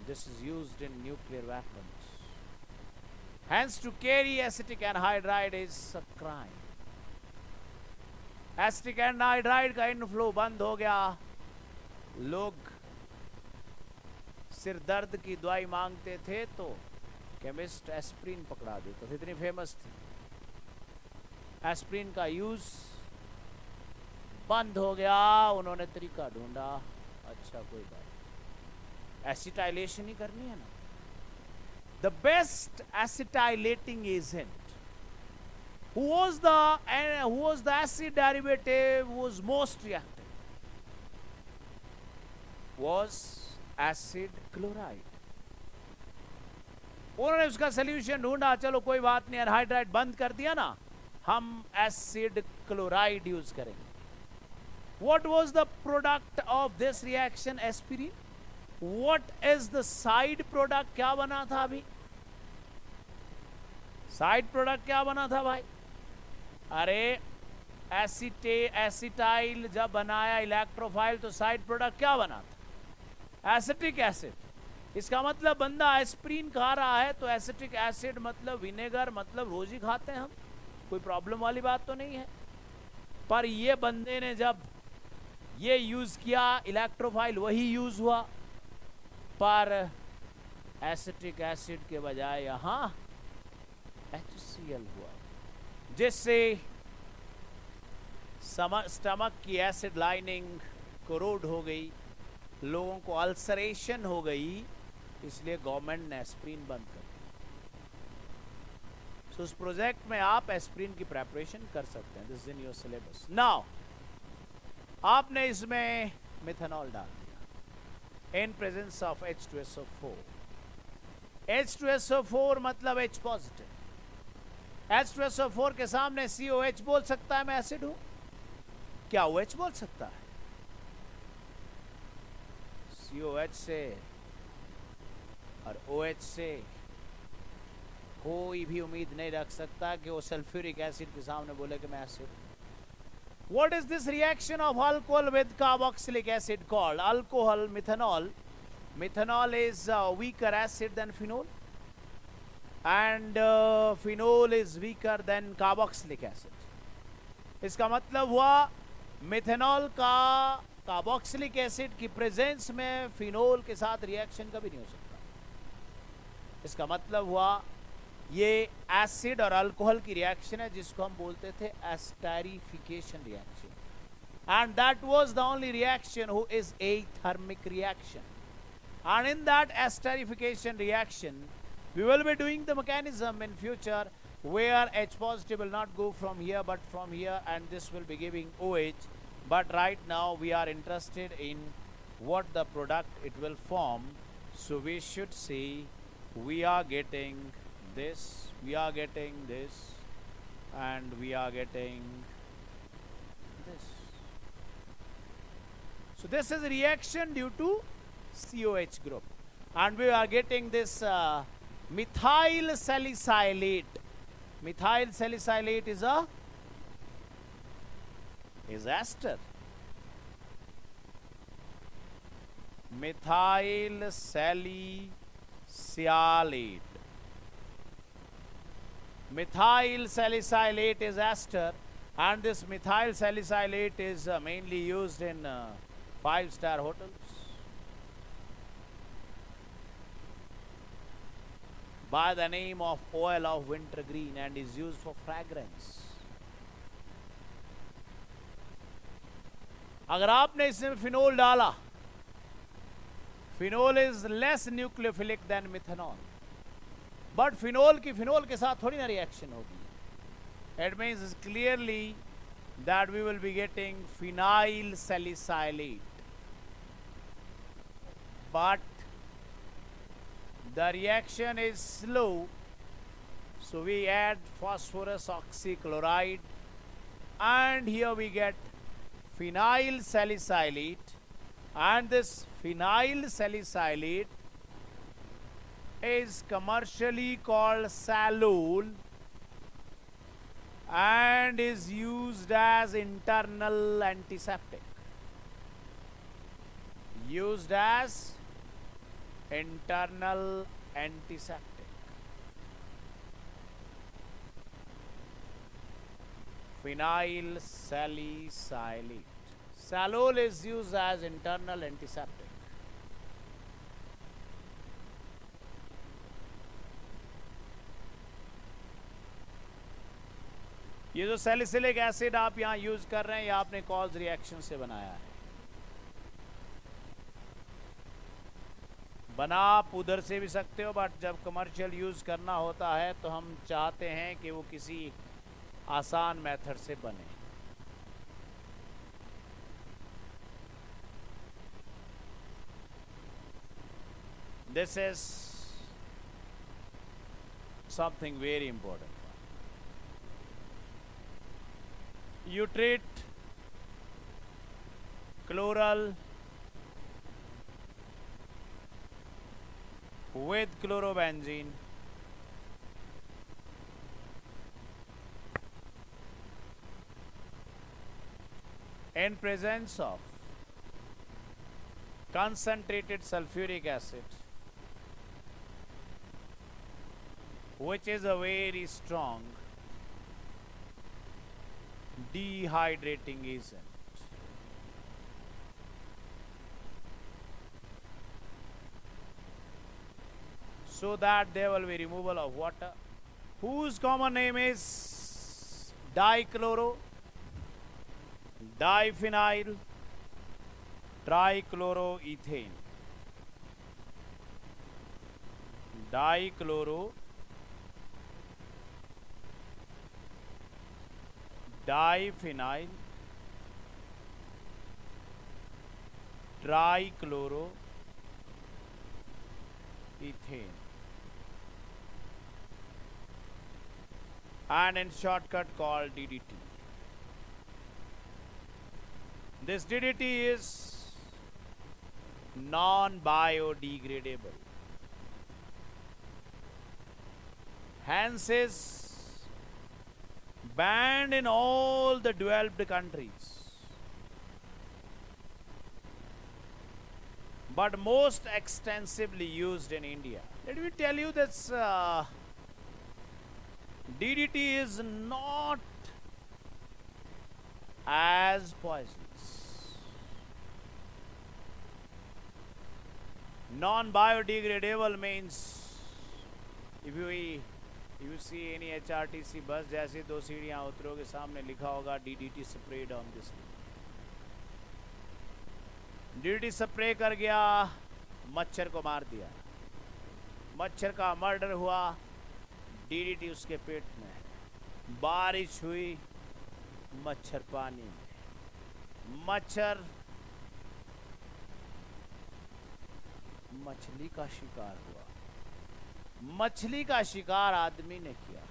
[SPEAKER 1] This is used in nuclear weapons. Hence, to carry acetic anhydride is a crime. Acetic anhydride का इनफ्लो बंद हो गया, लोग सिर दर्द की दवाई मांगते थे तो केमिस्ट एस्प्रिन पकड़ा देते थे, इतनी फेमस थी। एस्प्रिन का यूज बंद हो गया, उन्होंने तरीका ढूंढा, अच्छा कोई बात, एसिटाइलेशन ही करनी है ना। The best acetylating agent, who was the acid derivative was most reactive, was acid chloride. उन्होंने उसका सोल्यूशन ढूंढा, चलो कोई बात नहीं, एनहाइड्राइड बंद कर दिया ना, हम एसिड क्लोराइड यूज करेंगे। What was the product of this reaction? Aspirin. What is the side product? क्या बना था अभी? साइड प्रोडक्ट क्या बना था भाई? अरे एसिटाइल जब बनाया इलेक्ट्रोफाइल तो साइड प्रोडक्ट क्या बना था? Acetic acid. इसका मतलब बंदा एस्प्रिन खा रहा है तो एसिटिक एसिड मतलब विनेगर, मतलब रोज ही खाते हैं हम, कोई प्रॉब्लम वाली बात तो नहीं है। पर ये बंदे ने जब ये यूज किया, इलेक्ट्रोफाइल वही यूज हुआ, पर एसिटिक एसिड के बजाय यहां HCl हुआ, जिससे स्टमक की एसिड लाइनिंग कोरोड हो गई, लोगों को अल्सरेशन हो गई, इसलिए गवर्नमेंट ने एस्प्रिन बंद कर दिया। तो उस प्रोजेक्ट में आप एस्पिरिन की प्रेपरेशन कर सकते हैं. This is in your syllabus. Now आपने इसमें मिथेनॉल डाल दिया in presence of H2SO4. H2SO4 मतलब H पॉजिटिव. H2SO4 के सामने COH बोल सकता है मैं एसिड हूं? क्या OH बोल सकता है? COH से और OH से कोई भी उम्मीद नहीं रख सकता कि वो सल्फ्यूरिक एसिड के सामने बोले कि मैं acid. What is this reaction of alcohol with carboxylic acid called? Alcohol, methanol. Methanol is a weaker acid than phenol, and phenol is weaker than carboxylic acid. इसका मतलब हुआ मिथेनॉल का कार्बोक्सिलिक एसिड की प्रेजेंस में phenol के साथ reaction कभी नहीं हो सकता. इसका मतलब हुआ ये एसिड और अल्कोहल की रिएक्शन है जिसको हम बोलते थे esterification reaction, and that was the only reaction who is a thermic reaction. And in that esterification reaction, we will be doing the mechanism in future where H positive will not go from here but from here, and this will be giving OH. But right now we are interested in what the product it will form. So we should see we are getting this, we are getting this, and we are getting this. So this is a reaction due to COH group, and we are getting this methyl salicylate. Methyl salicylate is ester. Methyl salicylate. Methyl salicylate is ester, and this methyl salicylate is mainly used in 5-star hotels. By the name of oil of wintergreen, and is used for fragrance. अगर आपने इसमें phenol डाला, phenol is less nucleophilic than methanol, but phenol की phenol के साथ थोड़ी ना reaction होगी. It means clearly that we will be getting phenyl salicylate, but the reaction is slow, so we add phosphorus oxychloride, and here we get phenyl salicylate, and this phenyl salicylate is commercially called Salol and is used as internal antiseptic. Used as internal antiseptic. Phenyl salicylate. Salol is used as internal antiseptic. ये जो salicylic acid आप यहाँ use कर रहे हैं, ये आपने cause reaction से बनाया है. बना आप उधर से भी सकते हो, बट जब कमर्शियल यूज करना होता है तो हम चाहते हैं कि वो किसी आसान मेथड से बने. This is something very important. You treat chloral with chlorobenzene in presence of concentrated sulfuric acid, which is a very strong dehydrating agent. So that there will be removal of water, whose common name is dichloro, diphenyl, trichloroethane. Dichloro, diphenyl trichloro ethane, and in shortcut called DDT. This DDT is non-biodegradable, hence is banned in all the developed countries, but most extensively used in India. Let me tell you this DDT is not as poisonous. Non-biodegradable means if you see any HRTC bus, जैसे दो सीढ़ियाँ उतरोगे सामने लिखा होगा DDT sprayed on this. DDT spray कर गया, मच्छर को मार दिया, मच्छर का मर्डर हुआ, DDT उसके पेट में, बारिश हुई, मच्छर पानी में, मच्छर मछली का शिकार हुआ, मछली का शिकार आदमी ने किया,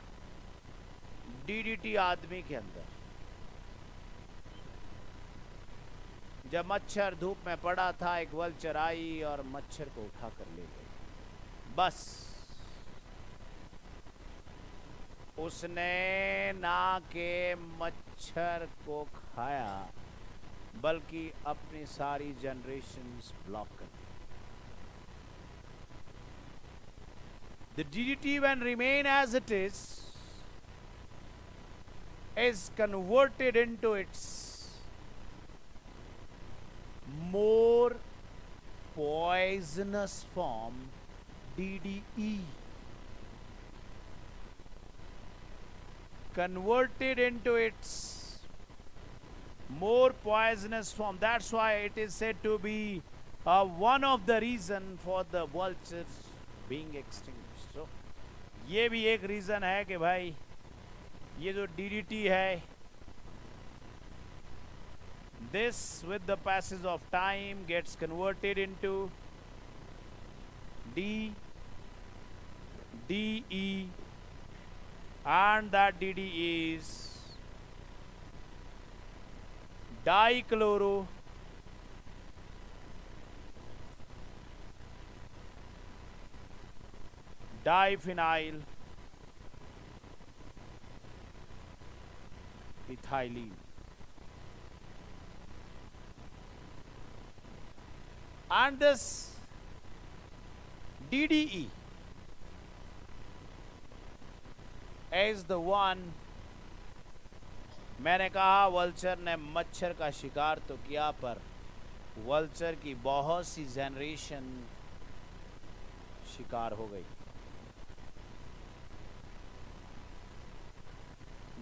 [SPEAKER 1] DDT आदमी के अंदर, जब मच्छर धूप में पड़ा था एक वल्चर आई और मच्छर को उठा कर ले गई, बस उसने ना के मच्छर को खाया बल्कि अपनी सारी जनरेशंस ब्लॉक कर दी. The DDT, when remain as it is converted into its more poisonous form, DDE. Converted into its more poisonous form. That's why it is said to be one of the reason for the vultures being extinguished. So, ये भी एक reason है कि भाई ये जो DDT है, this with the passage of time gets converted into DDE, and that DDE is dichloro diphenyl ethylene. And this DDE is the one, मैंने कहा वल्चर ने मच्छर का शिकार तो किया पर वल्चर की बहुत सी जनरेशन शिकार हो गई.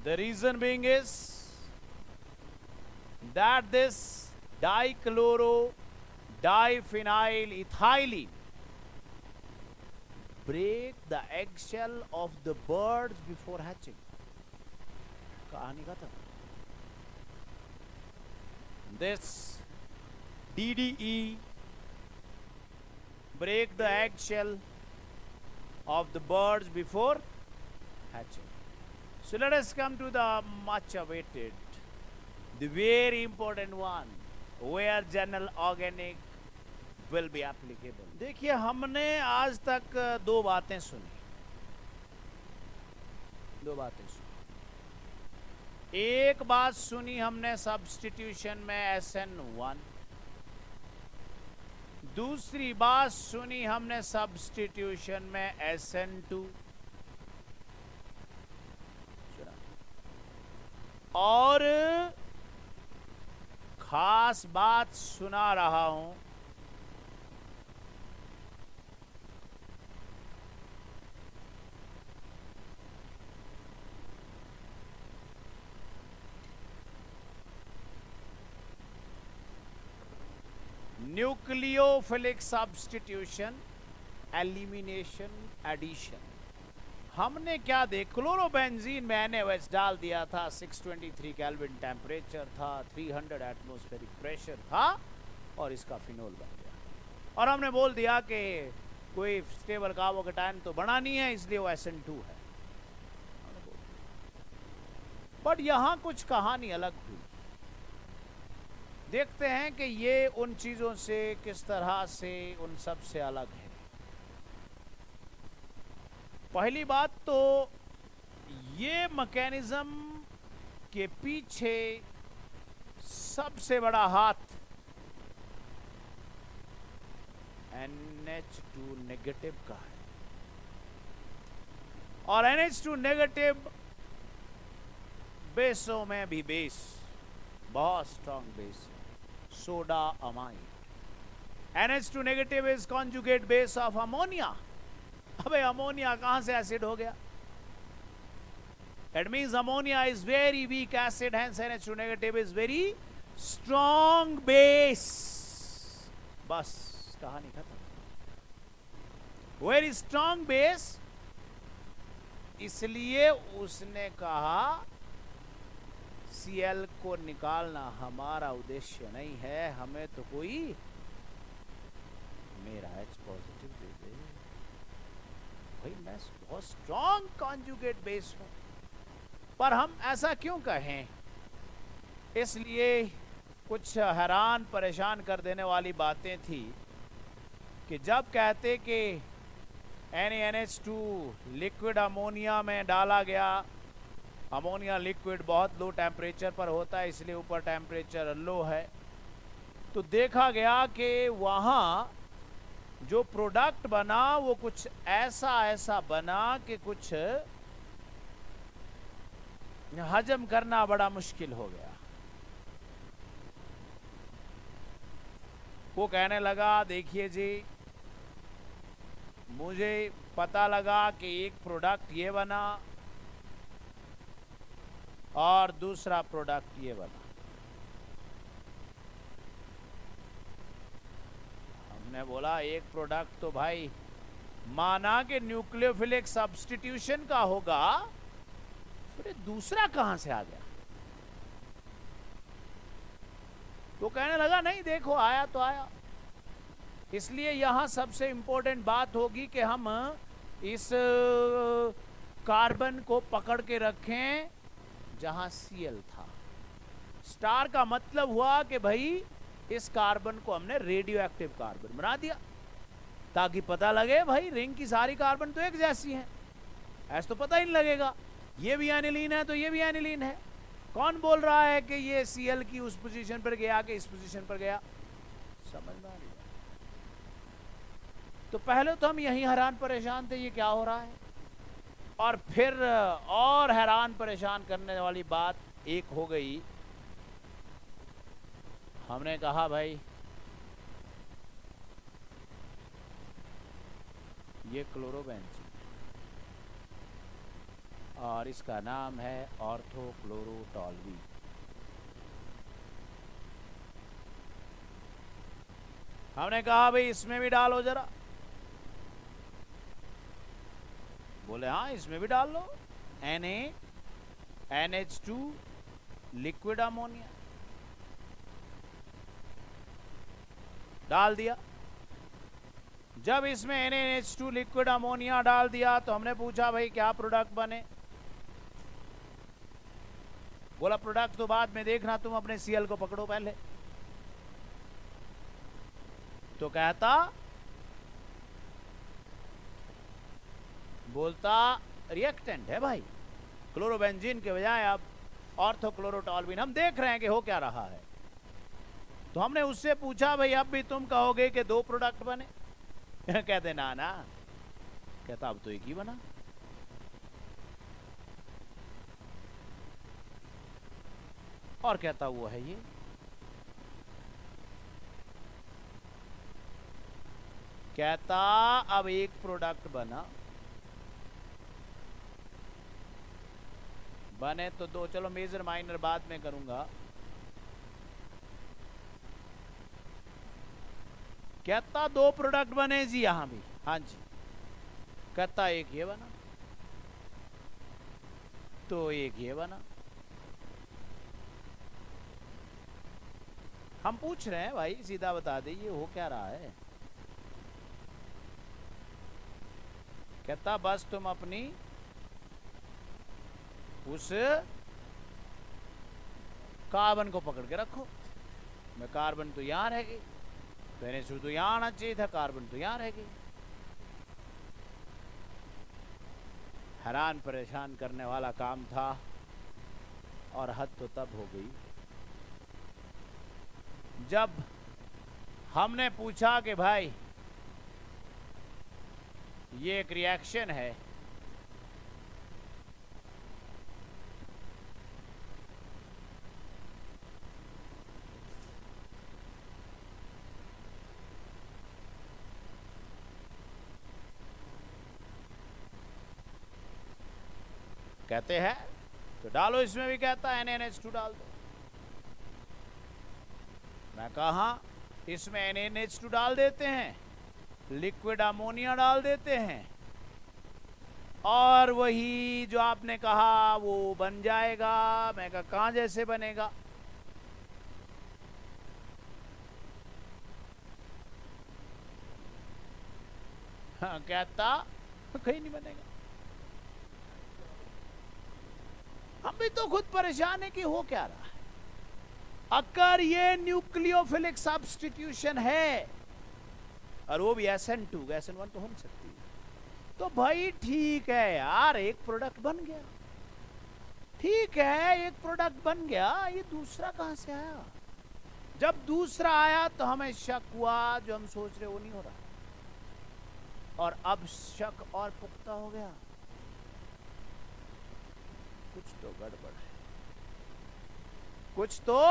[SPEAKER 1] The reason being is that this dichloro diphenyl ethylene break the eggshell of the birds before hatching. कहानी खत्म. This DDE break the eggshell of the birds before hatching. So let us come to the much awaited, the very important one, where general organic will be applicable. देखिए हमने आज तक दो बातें सुनी. एक बात सुनी हमने सब्स्टिट्यूशन में SN1, दूसरी बात सुनी हमने सब्स्टिट्यूशन में SN2, और खास बात सुना रहा हूं, न्यूक्लियोफिलिक सब्स्टिट्यूशन, एलिमिनेशन, एडिशन. हमने क्या देख, क्लोरोबेंजीन में NaOH डाल दिया था, 623 केल्विन टेम्परेचर था, 300 एटमॉस्फेरिक प्रेशर था, और इसका फिनोल बन गया। और हमने बोल दिया कि कोई स्टेबल कार्बोकेटायन तो बना नहीं है, इसलिए वो SN2 है। बट यहां कुछ कहानी अलग हुई। देखते हैं कि ये उन चीजों से किस तरह से उन सब से अलग है। पहली बात तो ये मैकेनिज्म के पीछे सबसे बड़ा हाथ NH2 नेगेटिव का है। और NH2 नेगेटिव बेसों में भी बेस, बहुत strong base, soda amide. NH2 negative is conjugate base of ammonia. अबे अमोनिया कहां से एसिड हो गया? It means ammonia is very weak acid, hence NH2 negative is very strong base. बस कहानी खत्म। Very strong base, इसलिए उसने कहा Cl को निकालना हमारा उद्देश्य नहीं है, हमें तो कोई मेरा H पॉजिटिव दे दे भाई, मैं बहुत स्ट्रॉन्ग कॉन्जुगेट बेस हूं। पर हम ऐसा क्यों कहें? इसलिए कुछ हैरान परेशान कर देने वाली बातें थी कि जब कहते कि NaNH2 लिक्विड अमोनिया में डाला गया, अमोनिया लिक्विड बहुत लो टेम्परेचर पर होता है, इसलिए ऊपर टेम्परेचर लो है, तो देखा गया कि वहाँ जो प्रोडक्ट बना वो कुछ ऐसा बना कि कुछ हजम करना बड़ा मुश्किल हो गया। वो कहने लगा, देखिए जी, मुझे पता लगा कि एक प्रोडक्ट ये बना और दूसरा प्रोडक्ट ये बना। हमने बोला एक प्रोडक्ट तो भाई माना कि न्यूक्लियोफिलिक सब्स्टिट्यूशन का होगा, फिर दूसरा कहां से आ गया? तो कहने लगा नहीं देखो आया तो आया। इसलिए यहां सबसे इंपॉर्टेंट बात होगी कि हम इस कार्बन को पकड़ के रखें जहां Cl था। स्टार का मतलब हुआ कि भाई इस कार्बन को हमने रेडियो एक्टिव कार्बन बना दिया, ताकि पता लगे भाई रिंग की सारी कार्बन तो एक जैसी हैं, ऐसा तो पता ही नहीं लगेगा। ये भी एनिलीन है तो ये भी एनिलीन है। कौन बोल रहा है कि ये Cl की उस पोजीशन पर गया कि इस पोजीशन पर गया? समझ में नहीं। तो पहले तो हम यही हैरान परेशान थे ये क्या हो रहा है, और फिर और हैरान परेशान करने वाली बात एक हो गई। हमने कहा भाई ये क्लोरोबेंजीन और इसका नाम है ऑर्थोक्लोरोटॉल्वी। हमने कहा भाई इसमें भी डालो जरा। बोले हाँ इसमें भी डाल लो, NaNH2 लिक्विड अमोनिया डाल दिया। जब इसमें NaNH2 लिक्विड अमोनिया डाल दिया तो हमने पूछा भाई क्या प्रोडक्ट बने? बोला प्रोडक्ट तो बाद में देखना, तुम अपने Cl को पकड़ो पहले। तो कहता बोलता रिएक्टेंट है भाई, क्लोरोबेंजीन के बजाय अब ऑर्थोक्लोरोटॉल्वीन। हम देख रहे हैं कि हो क्या रहा है। तो हमने उससे पूछा भाई अब भी तुम कहोगे कि दो प्रोडक्ट बने? कहते ना ना, कहता अब तो एक ही बना। और कहता वो है ये। कहता अब एक प्रोडक्ट बने तो दो, चलो मेजर माइनर बाद में करूंगा। कहता दो प्रोडक्ट बने जी, यहां भी हाँ जी। कहता एक ये बना, तो एक ये बना। हम पूछ रहे हैं भाई सीधा बता दे ये हो क्या रहा है। कहता बस तुम अपनी उस कार्बन को पकड़ के रखो। मैं कार्बन तो यहां रह गई, पहले से तो यहां आना चाहिए था, कार्बन तो यहां रह गई। हैरान परेशान करने वाला काम था और हद तो तब हो गई जब हमने पूछा कि भाई ये एक रिएक्शन है, कहते हैं तो डालो, इसमें भी कहता है NaNH2 डाल दो। मैं कहा इसमें NaNH2 डाल देते हैं, लिक्विड अमोनिया डाल देते हैं और वही जो आपने कहा वो बन जाएगा। मैं कहा कहां जैसे बनेगा? हाँ, कहता कहीं नहीं बनेगा। हम भी तो खुद परेशान है कि हो क्या रहा है। अगर ये न्यूक्लियोफिलिक सब्स्टिट्यूशन है और वो भी SN2, SN1 तो हो नहीं सकती, तो भाई ठीक है यार, एक प्रोडक्ट बन गया, ठीक है एक प्रोडक्ट बन गया, ये दूसरा कहां से आया? जब दूसरा आया तो हमें शक हुआ, जो हम सोच रहे वो नहीं हो रहा, और अब शक और पुख्ता हो गया, कुछ तो गड़बड़ है, कुछ तो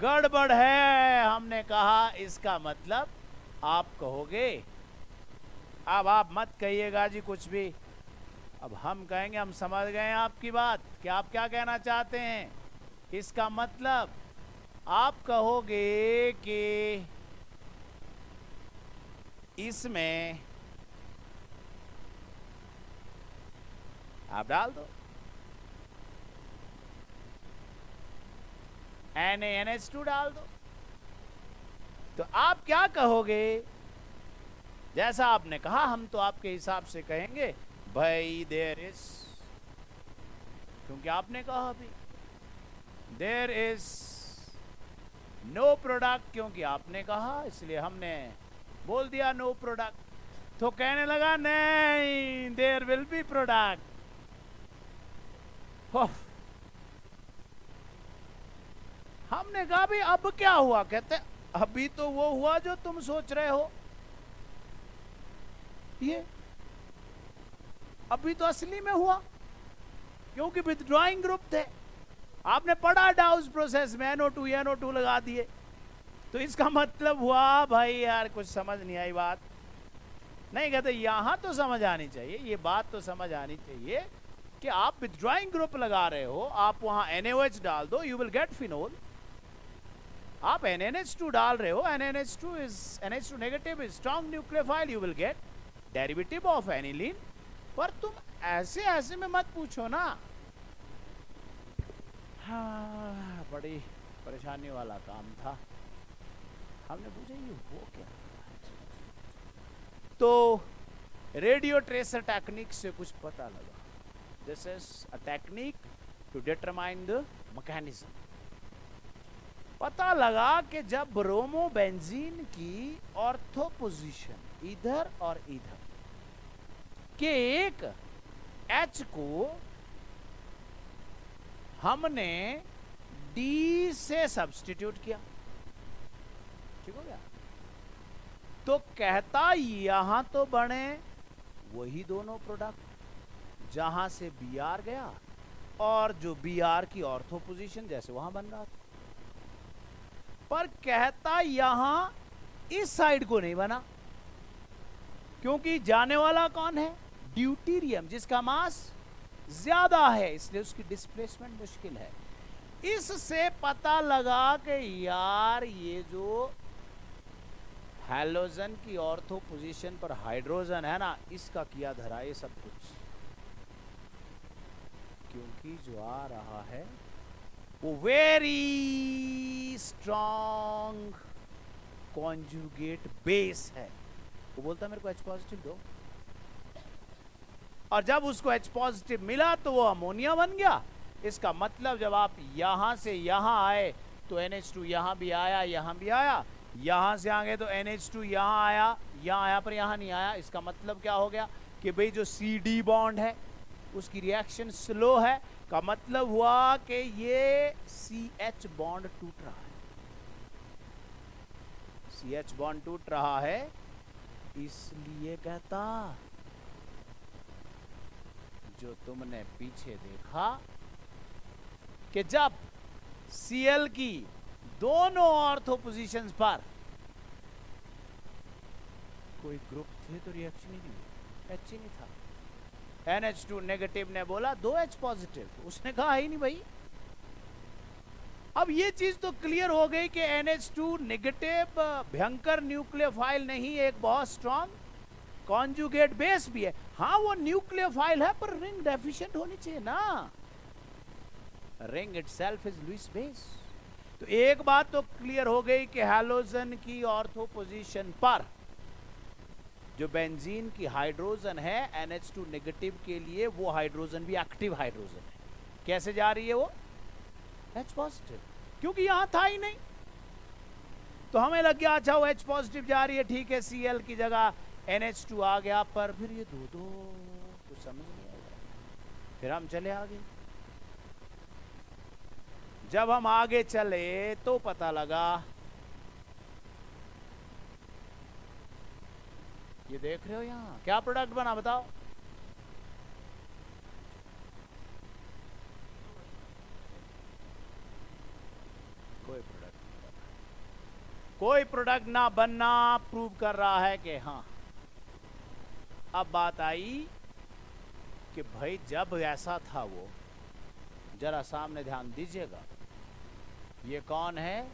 [SPEAKER 1] गड़बड़ है। हमने कहा इसका मतलब आप कहोगे, अब आप मत कहिएगा जी कुछ भी, अब हम कहेंगे हम समझ गए आपकी बात कि आप क्या कहना चाहते हैं। इसका मतलब आप कहोगे कि इसमें आप डाल दो NaNH2 डाल दो, तो आप क्या कहोगे? जैसा आपने कहा हम तो आपके हिसाब से कहेंगे भाई देयर इज, क्योंकि आपने कहा अभी देयर इज नो प्रोडक्ट, क्योंकि आपने कहा, इसलिए हमने बोल दिया नो प्रोडक्ट। तो कहने लगा नहीं देयर विल बी प्रोडक्ट। हमने कहा भाई अब क्या हुआ? कहते अभी तो वो हुआ जो तुम सोच रहे हो, ये अभी तो असली में हुआ, क्योंकि विथड्रॉइंग ग्रुप थे, आपने पढ़ा डाउस प्रोसेस में NO2 लगा दिए, तो इसका मतलब हुआ भाई यार कुछ समझ नहीं आई बात। नहीं कहते यहां तो समझ आनी चाहिए, ये बात तो समझ आनी चाहिए कि आप विथड्रॉइंग ग्रुप लगा रहे हो, आप वहां NaOH डाल दो, यू विल गेट फिनोल। आप NaNH2 डाल रहे हो, NaNH2 negative is strong nucleophile, you will get derivative of aniline. पर तुम ऐसे ऐसे में मत पूछो ना। हाँ, बड़ी परेशानी वाला काम था। हमने पूछा ये हो क्या? तो रेडियो ट्रेसर टेक्निक से कुछ पता लगा। This is a technique to determine the mechanism. पता लगा कि जब ब्रोमो बेंजीन की ऑर्थो पोजीशन इधर और इधर के एक H को हमने D से सब्स्टिट्यूट किया, ठीक हो गया, तो कहता यहां तो बने वही दोनों प्रोडक्ट जहां से Br गया और जो Br की ऑर्थो पोजीशन जैसे वहां बन रहा था, पर कहता यहां इस साइड को नहीं बना, क्योंकि जाने वाला कौन है? ड्यूटीरियम, जिसका मास ज्यादा है, इसलिए उसकी डिस्प्लेसमेंट मुश्किल है। इससे पता लगा कि यार ये जो हैलोजन की ऑर्थो पोजीशन पर हाइड्रोजन है ना, इसका किया धरा ये सब कुछ। क्योंकि जो आ रहा है वो वेरी स्ट्रॉन्ग कॉन्जुगेट बेस है। वो बोलता मेरे को H पॉजिटिव दो, और जब उसको H पॉजिटिव मिला तो वो अमोनिया बन गया। इसका मतलब जब आप यहां से यहां आए तो NH2 यहां भी आया, यहां भी आया, यहां से आगे तो NH2 यहां आया, यहां आया पर यहां नहीं आया। इसका मतलब क्या हो गया कि भाई जो CD बॉन्ड है उसकी रिएक्शन स्लो है, का मतलब हुआ कि ये CH बॉन्ड टूट रहा है। CH बॉन्ड टूट रहा है, इसलिए कहता जो तुमने पीछे देखा कि जब Cl की दोनों ऑर्थो पोजीशंस पर कोई ग्रुप थे तो रिएक्शन ही नहीं, H ही नहीं था। NH2 नेगेटिव ने बोला दो H पॉजिटिव, उसने कहा ही नहीं भाई। अब ये चीज तो क्लियर हो गई कि NH2 नेगेटिव भयंकर न्यूक्लियोफाइल नहीं, एक बहुत स्ट्रॉन्ग कॉन्जुगेट बेस भी है। हाँ वो न्यूक्लियोफाइल है पर रिंग डेफिशिएंट होनी चाहिए ना, ring itself is Lewis base. तो एक बात तो क्लियर हो गई कि हैलोजन की ऑर्थो पोजीशन पर जो बेंजीन की हाइड्रोजन है NH2 नेगेटिव के लिए, वो हाइड्रोजन भी एक्टिव हाइड्रोजन है। कैसे जा रही है वो H पॉजिटिव, क्योंकि यहां था ही नहीं। तो हमें लग गया अच्छा वो H पॉजिटिव जा रही है, ठीक है, Cl की जगह NH2 आ गया, पर फिर ये दो कुछ समझ नहीं आया। फिर हम चले आगे। जब हम आगे चले तो पता लगा, ये देख रहे हो यहां क्या प्रोडक्ट बना बताओ। कोई प्रोडक्ट ना बनना प्रूव कर रहा है कि हाँ। अब बात आई कि भाई जब ऐसा था, वो जरा सामने ध्यान दीजिएगा, ये कौन है,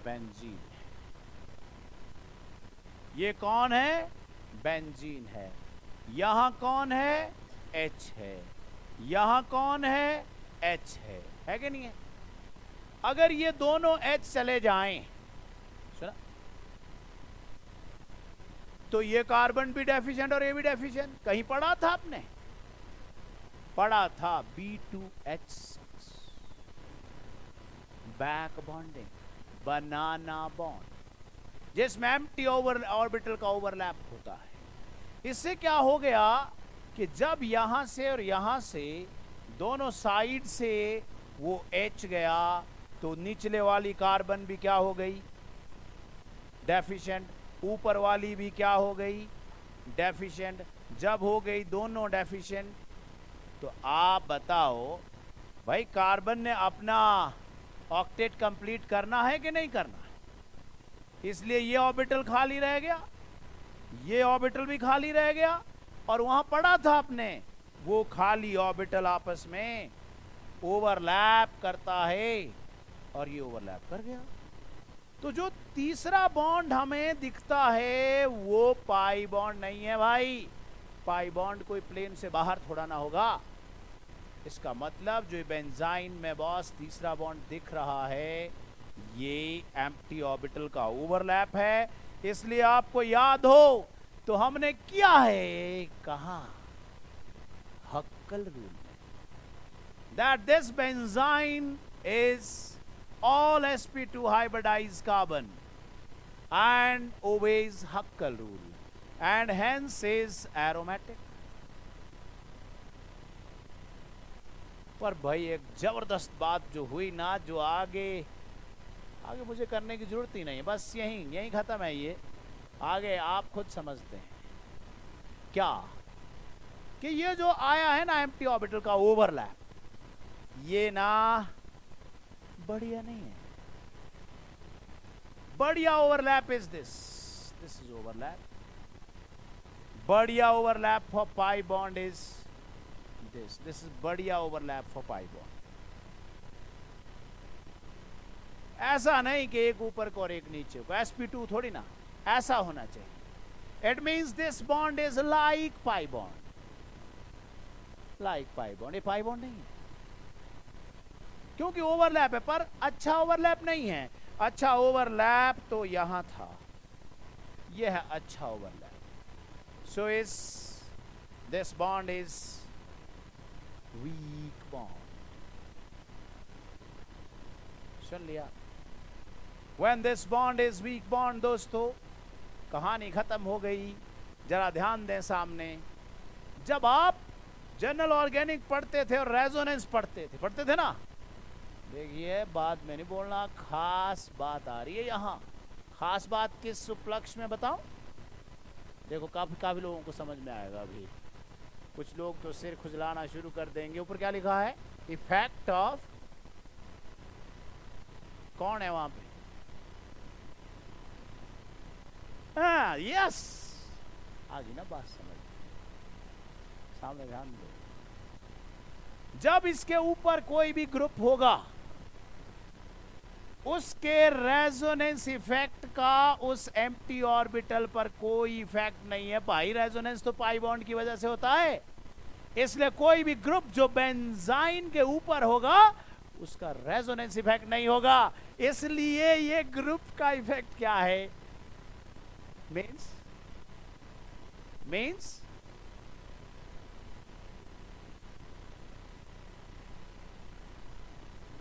[SPEAKER 1] बेंजीन। ये कौन है, बेंजीन है। यहां कौन है, H है। यहां कौन है, H है कि नहीं है। अगर ये दोनों H चले जाएं, सुना, तो ये कार्बन भी डेफिशिएंट और ये भी डेफिशिएंट। कहीं पढ़ा था आपने, पढ़ा था B2H6 बैक बॉन्डिंग, बनाना बॉन्ड, जिसमें एम्प्टी ऑर्बिटल का ओवरलैप होता है। इससे क्या हो गया कि जब यहां से और यहां से दोनों साइड से वो H गया, तो निचले वाली कार्बन भी क्या हो गई, डेफिशिएंट। ऊपर वाली भी क्या हो गई, डेफिशिएंट। जब हो गई दोनों डेफिशिएंट, तो आप बताओ भाई कार्बन ने अपना ऑक्टेट कंप्लीट करना है कि नहीं करना है। इसलिए ये ऑर्बिटल खाली रह गया, ये ऑर्बिटल भी खाली रह गया, और वहां पड़ा था आपने, वो खाली ऑर्बिटल आपस में ओवरलैप करता है, और ये ओवरलैप कर गया। तो जो तीसरा बॉन्ड हमें दिखता है वो पाई बॉन्ड नहीं है भाई। पाई बॉन्ड कोई प्लेन से बाहर थोड़ा ना होगा। इसका मतलब जो बेंजाइन में बॉस तीसरा बॉन्ड दिख रहा है, ये एम्प्टी ऑर्बिटल का ओवरलैप है। इसलिए आपको याद हो तो हमने किया है, कहा हक्कल रूल में, that this benzene is all sp2 hybridized carbon and obeys Huckel rule and hence is aromatic। पर भाई एक जबरदस्त बात जो हुई ना, जो आगे मुझे करने की जरूरत ही नहीं है, बस यहीं खत्म है। ये आगे आप खुद समझते हैं क्या कि ये जो आया है ना एम्प्टी ऑर्बिटल का ओवरलैप, ये ना बढ़िया नहीं है। बढ़िया overlap is this is overlap. बढ़िया overlap for pi bond is this is बढ़िया ओवरलैप फॉर पाई बॉन्ड। ऐसा नहीं कि एक ऊपर को और एक नीचे को, sp2 थोड़ी ना, ऐसा होना चाहिए। It means this bond is like pi bond. Like pi bond. ये pi bond नहीं है क्योंकि ओवरलैप है, पर अच्छा ओवरलैप नहीं है. अच्छा ओवरलैप तो यहां था, यह है अच्छा overlap. So is this bond is weak bond. सुन लिया? When this bond is weak bond, दोस्तों कहानी खत्म हो गई. जरा ध्यान दें सामने. जब आप जनरल ऑर्गेनिक पढ़ते थे और रेजोनेंस पढ़ते थे ना, देखिए बाद में नहीं बोलना, खास बात आ रही है यहाँ. खास बात किस उपलक्ष्य में बताऊं? देखो काफी लोगों को समझ में आएगा. अभी कुछ लोग तो सिर खुजलाना शुरू कर देंगे. ऊपर क्या लिखा है? इफेक्ट ऑफ, कौन है वहां पे? हाँ, यस, आ गई ना बात समझ. सामने ध्यान दो. जब इसके ऊपर कोई भी ग्रुप होगा, उसके रेजोनेंस इफेक्ट का उस एम्प्टी ऑर्बिटल पर कोई इफेक्ट नहीं है भाई. रेजोनेंस तो पाई बॉन्ड की वजह से होता है. इसलिए कोई भी ग्रुप जो बेंजाइन के ऊपर होगा, उसका रेजोनेंस इफेक्ट नहीं होगा. इसलिए ये ग्रुप का इफेक्ट क्या है? मीन्स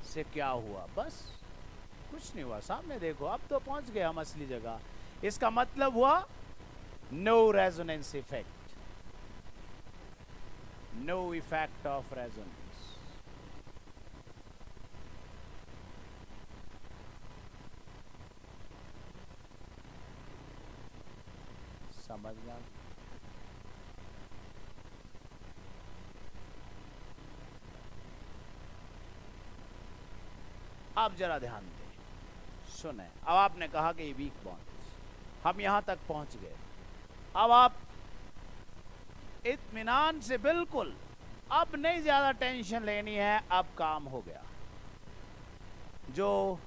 [SPEAKER 1] से क्या हुआ? बस कुछ नहीं हुआ. सामने देखो, अब तो पहुंच गए हम असली जगह. इसका मतलब हुआ no resonance effect, no effect of resonance. समझना? आप जरा ध्यान दें, सुने. अब आपने कहा कि ये वीक बॉन्ड, हम यहां तक पहुंच गए. अब आप इत्मीनान से, बिल्कुल अब नहीं ज्यादा टेंशन लेनी है. अब काम हो गया. जो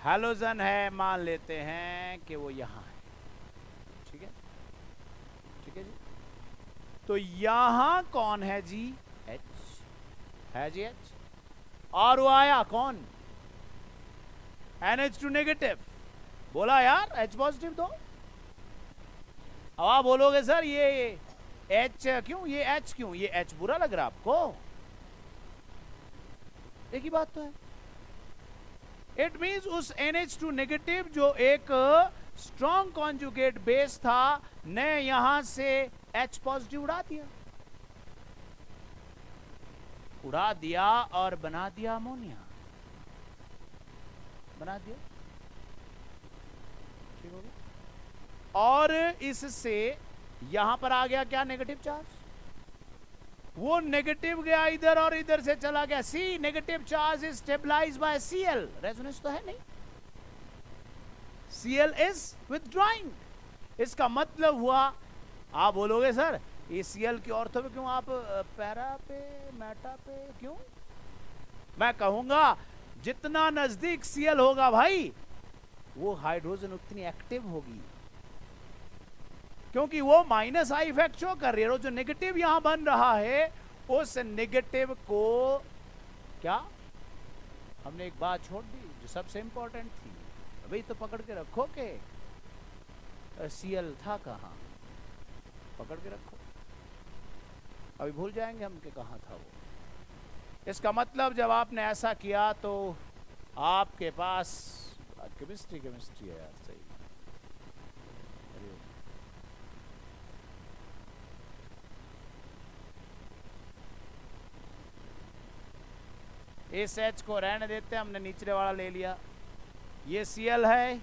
[SPEAKER 1] हैलोजन है, मान लेते हैं कि वो यहां है. ठीक है, ठीक है जी. तो यहां कौन है जी? H है जी. H. और वो आया कौन? NH2 negative. बोला यार H पॉजिटिव दो. अब आप बोलोगे सर ये H क्यों, ये H क्यों, ये H बुरा लग रहा आपको? एक ही बात तो है. इट मींस उस NH2 नेगेटिव जो एक स्ट्रॉन्ग कॉन्जुगेट बेस था, ने यहां से H पॉजिटिव उड़ा दिया और बना दिया अमोनिया. बना दिया. ठीक हो गया. और इससे यहां पर आ गया क्या? Negative charge. वो नेगेटिव गया इधर और इधर से चला गया. See, negative charge is stabilize by Cl. Resonance तो है नहीं. Cl is withdrawing. इसका मतलब हुआ, आप बोलोगे सर ये Cl की ऑर्थो पे क्यों, आप पैरा पे, मेटा पे क्यों? मैं कहूंगा जितना नजदीक Cl होगा भाई, वो हाइड्रोजन उतनी एक्टिव होगी, क्योंकि वो माइनस आई इफेक्ट शो कर रही है. जो नेगेटिव यहां बन रहा है, उस नेगेटिव को क्या, हमने एक बात छोड़ दी जो सबसे इंपॉर्टेंट थी. अभी तो पकड़ के रखो के Cl था कहां, पकड़ के रखो. अभी भूल जाएंगे हम कि कहां था वो. इसका मतलब जब आपने ऐसा किया तो आपके पास केमिस्ट्री है यार. सही. इस H को रहने देते हैं, हमने निचले वाला ले लिया. ये Cl है,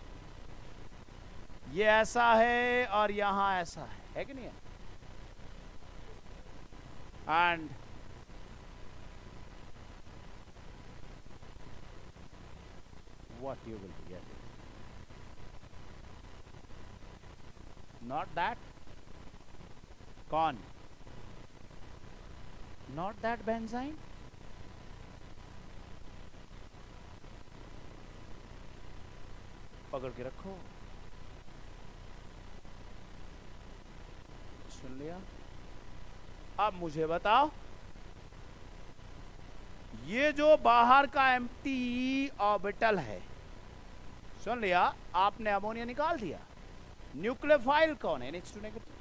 [SPEAKER 1] ये ऐसा है और यहां ऐसा है कि नहीं है? And what you will be getting, not that, कौन? not that benzene. पकड़ के रखो. सुन लिया। अब मुझे बताओ, ये जो बाहर का एम्प्टी ऑर्बिटल है, सुन लिया, आपने अमोनिया निकाल दिया। न्यूक्लियोफाइल कौन है? NH2 negative.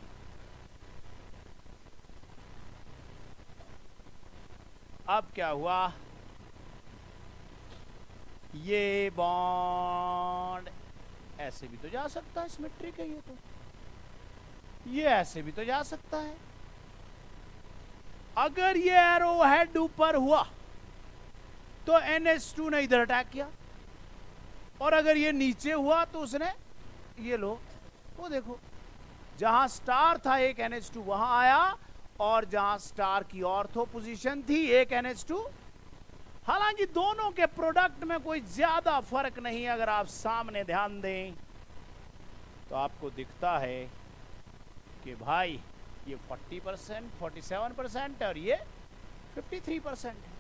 [SPEAKER 1] अब क्या हुआ, ये बॉन्ड ऐसे भी तो जा सकता है, सिमेट्रिक है ये तो, ये ऐसे भी तो जा सकता है। अगर ये एरो हेड ऊपर हुआ तो NH2 ने इधर अटैक किया, और अगर ये नीचे हुआ तो उसने, ये लो, वो देखो, जहां स्टार था एक NH2 वहां आया, और जहां स्टार की ऑर्थो पोजीशन थी एक NH2। हालांकि दोनों के प्रोडक्ट में कोई ज्यादा फर्क नहीं, अगर आप सामने ध्यान दें तो आपको दिखता है कि भाई ये 40%, 47% और ये 53% है।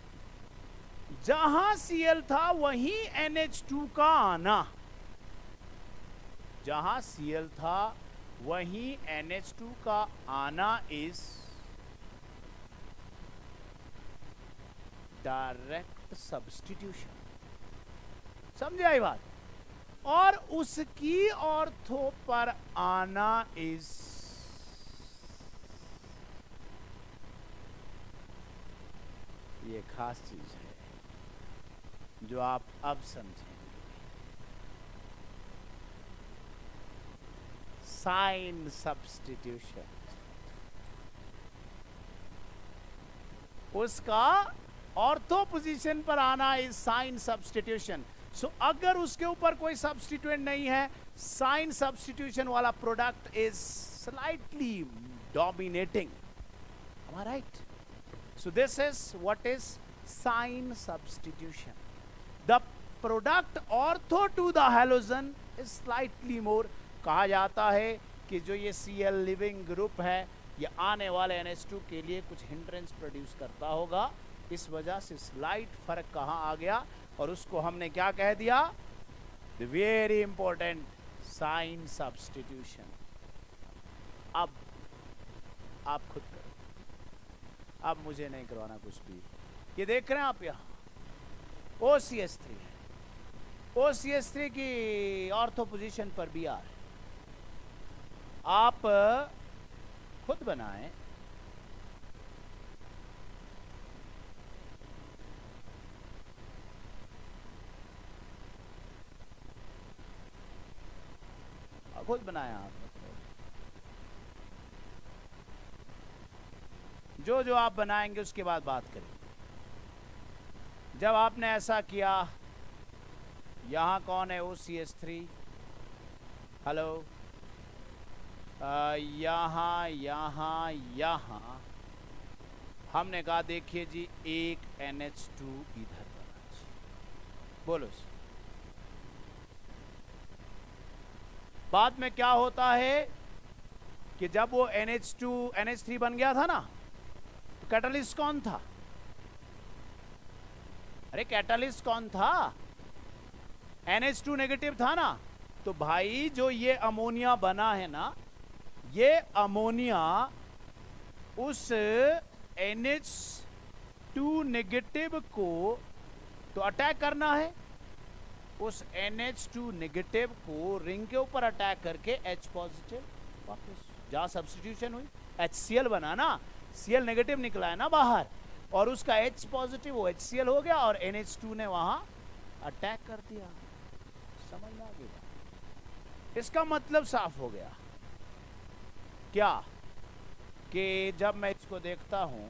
[SPEAKER 1] जहां Cl था वहीं NH2 का आना, जहां Cl था वहीं NH2 का आना इज डायरेक्ट सब्स्टिट्यूशन। समझे आई बात? और उसकी ऑर्थो पर आना इज ये खास चीज है जो आप अब समझेंगे, साइन सब्स्टिट्यूशन। उसका ऑर्थो पोजीशन पर आना इज साइन सब्स्टिट्यूशन। सो अगर उसके ऊपर कोई सब्स्टिट्यूएंट नहीं है, साइन सब्स्टिट्यूशन वाला product is slightly dominating. Am I right? So this is what is sign substitution. The product ortho to the halogen is slightly more. कहा जाता है कि जो ये Cl लिविंग ग्रुप है, ये आने वाले NH2 के लिए कुछ हिंड्रेंस प्रोड्यूस करता होगा, इस वजह से स्लाइट फर्क कहाँ आ गया, और उसको हमने क्या कह दिया? The very important cine substitution. अब आप खुद करो, अब मुझे नहीं करवाना कुछ भी। ये देख रहे हैं आप, यहाँ OCH3 है, OCH3 की ऑर्थो पोजीशन पर Br है। आप खुद बनाएं, खुद बनाएं आप, जो जो आप बनाएंगे उसके बाद बात करें। जब आपने ऐसा किया, यहां कौन है? OCH3। हेलो, यहां यहां यहां हमने कहा देखिए जी, एक NH2 इधर बना। बोलो, बाद में क्या होता है कि जब वो NH3 बन गया था ना, तो कैटलिस्ट कौन था? अरे कैटलिस्ट कौन था? NH2 नेगेटिव था ना। तो भाई जो ये अमोनिया बना है ना, ये अमोनिया उस NH2 नेगेटिव को तो अटैक करना है, उस NH2 नेगेटिव को रिंग के ऊपर अटैक करके H पॉजिटिव वापस, जहां सब्स्टिट्यूशन हुई HCl बना ना, Cl नेगेटिव निकला है ना बाहर, और उसका H पॉजिटिव वो HCl हो गया, और NH2 ने वहां अटैक कर दिया। समझ में आ गया? इसका मतलब साफ हो गया क्या? कि जब मैं इसको देखता हूं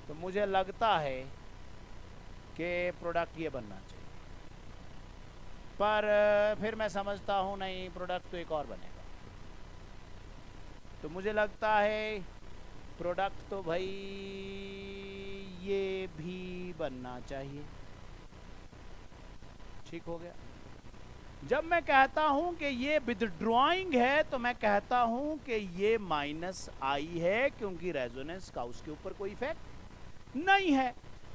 [SPEAKER 1] तो मुझे लगता है कि प्रोडक्ट ये बनना चाहिए, पर फिर मैं समझता हूं नहीं, प्रोडक्ट तो एक और बनेगा। तो मुझे लगता है प्रोडक्ट तो भाई ये भी बनना चाहिए। ठीक हो गया? जब मैं कहता हूं कि ये विथड्रॉइंग है, तो मैं कहता हूं कि ये -I है, क्योंकि रेजोनेंस का उसके ऊपर कोई इफेक्ट नहीं है।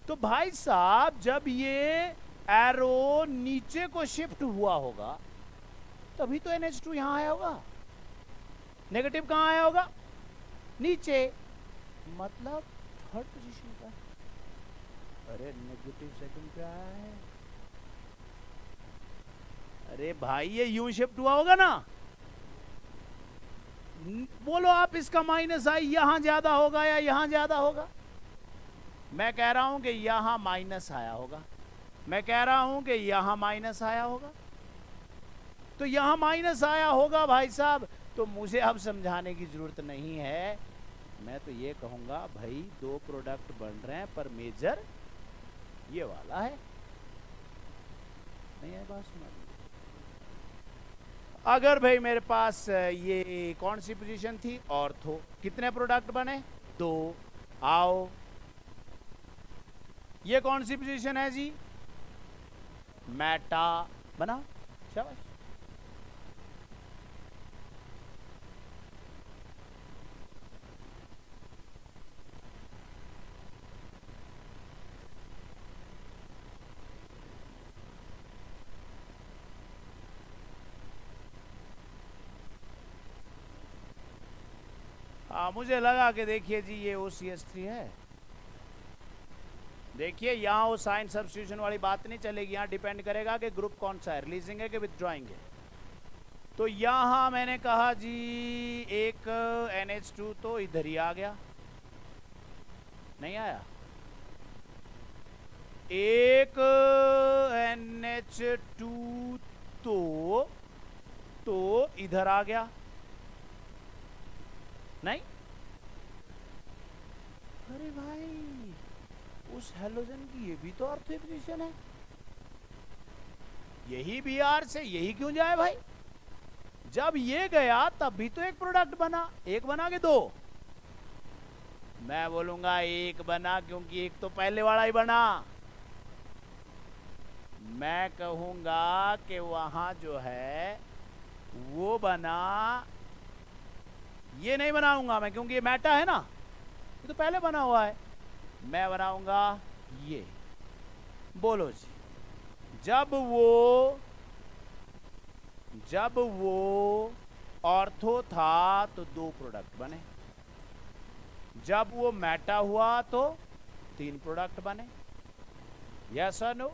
[SPEAKER 1] तो भाई साहब, जब ये एरो नीचे को शिफ्ट हुआ होगा तभी तो NH2 यहां आया होगा। नेगेटिव कहां आया होगा? नीचे, मतलब थर्ड पोजीशन पर। अरे नेगेटिव सेकंड पे आया है। अरे भाई ये यूं शिफ्ट हुआ होगा ना, बोलो आप इसका माइनस आई यहां ज्यादा होगा या यहां ज्यादा होगा? मैं कह रहा हूं कि यहां माइनस आया होगा, मैं कह रहा हूं कि यहां माइनस आया होगा। तो यहां माइनस आया होगा भाई साहब, तो मुझे अब समझाने की जरूरत नहीं है। मैं तो ये कहूंगा भाई दो प्रोडक्ट बन रहे हैं पर मेजर ये वाला है। नहीं है बात सुना? अगर भाई मेरे पास ये कौन सी पोजीशन थी, ऑर्थो, कितने प्रोडक्ट बने? दो। आओ, ये कौन सी पोजीशन है जी? मेटा बना, शाबाश। मुझे लगा कि देखिए जी ये OCH3 है। देखिए यहाँ वो साइन सब्स्टिट्यूशन वाली बात नहीं चलेगी, यहाँ डिपेंड करेगा कि ग्रुप कौन सा है, रिलीजिंग है कि विथड्रॉइंग है। तो यहाँ मैंने कहा जी एक NH2 तो इधर ही आ गया, नहीं आया। एक NH2 तो इधर आ गया, नहीं? अरे भाई उस हेलोजन की ये भी तो ऑर्थो पोजीशन है, यही Br से यही क्यों जाए भाई? जब ये गया तब भी तो एक प्रोडक्ट बना, एक बना के दो? मैं बोलूंगा एक बना, क्योंकि एक तो पहले वाला ही बना। मैं कहूंगा कि वहां जो है वो बना, ये नहीं बनाऊंगा मैं, क्योंकि ये मेटा है ना, ये तो पहले बना हुआ है। मैं बनाऊंगा ये। बोलो जी, जब वो ऑर्थो था तो दो प्रोडक्ट बने, जब वो मेटा हुआ तो तीन प्रोडक्ट बने। यस और नो?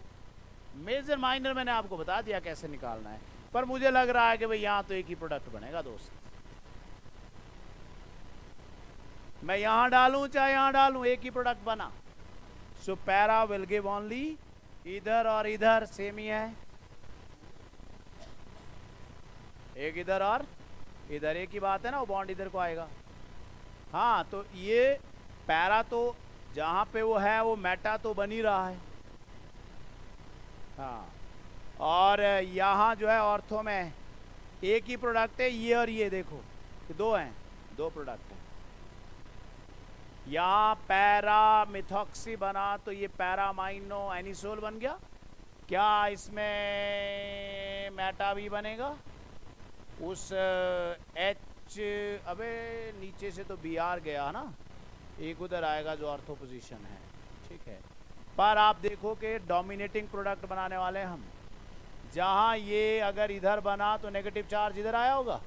[SPEAKER 1] मेजर माइनर मैंने आपको बता दिया कैसे निकालना है, पर मुझे लग रहा है कि भाई यहां तो एक ही प्रोडक्ट बनेगा दोस्त। मैं यहां डालूं चाहे यहां डालूं, एक ही प्रोडक्ट बना। सो पैरा विल गिव ओनली, इधर और इधर सेम ही है, एक इधर और इधर एक ही बात है ना, वो बॉन्ड इधर को आएगा। हाँ, तो ये पैरा तो जहां पे वो है वो मेटा तो बन ही रहा है। हाँ, और यहाँ जो है ऑर्थो में एक ही प्रोडक्ट है, ये और ये देखो ये दो हैं, दो प्रोडक्ट हैं। यहाँ पैरा मिथॉक्सी बना तो ये पैरामाइनो एनिसोल बन गया। क्या इसमें मेटा भी बनेगा? उस H, अबे नीचे से तो Br गया ना, एक उधर आएगा जो ऑर्थो पोजीशन है, ठीक है। पर आप देखो कि डोमिनेटिंग प्रोडक्ट बनाने वाले हैं हम, जहाँ ये अगर इधर बना तो नेगेटिव चार्ज इधर आया होगा,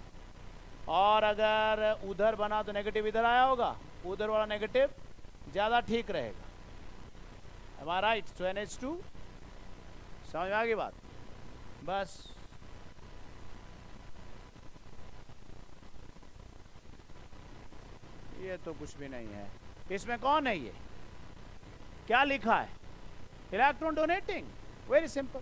[SPEAKER 1] और अगर उधर बना तो नेगेटिव इधर आया होगा, उधर वाला नेगेटिव ज़्यादा ठीक रहेगा। am I right? So NH2, समझ में आ गई बात? बस ये तो कुछ भी नहीं है। इसमें कौन है, ये क्या लिखा है? Electron donating, very simple.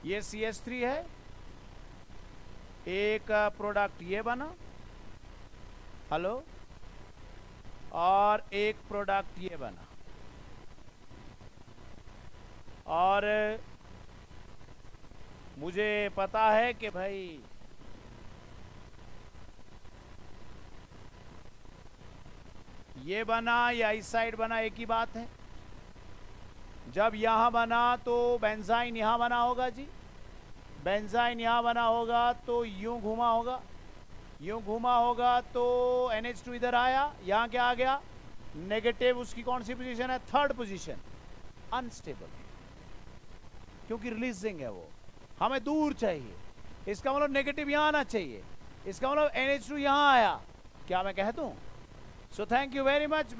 [SPEAKER 1] ये CH3 है, एक प्रोडक्ट ये बना, हेलो, और एक प्रोडक्ट ये बना, और मुझे पता है कि भाई ये बना या इस साइड बना एक ही बात है। जब यहाँ बना तो बेंजाइन यहाँ बना होगा जी, बेंजाइन यहाँ बना होगा तो यूं घुमा होगा, यूं घुमा होगा तो NH2 इधर आया, यहाँ क्या आ गया? नेगेटिव। उसकी कौन सी पोजीशन है? Third position, unstable. क्योंकि रिलीजिंग है वो, हमें दूर चाहिए। इसका मतलब नेगेटिव यहाँ आना चाहिए, इसका मतलब NH2 यहाँ आया, क्या मैं कह दूं? So thank you very much.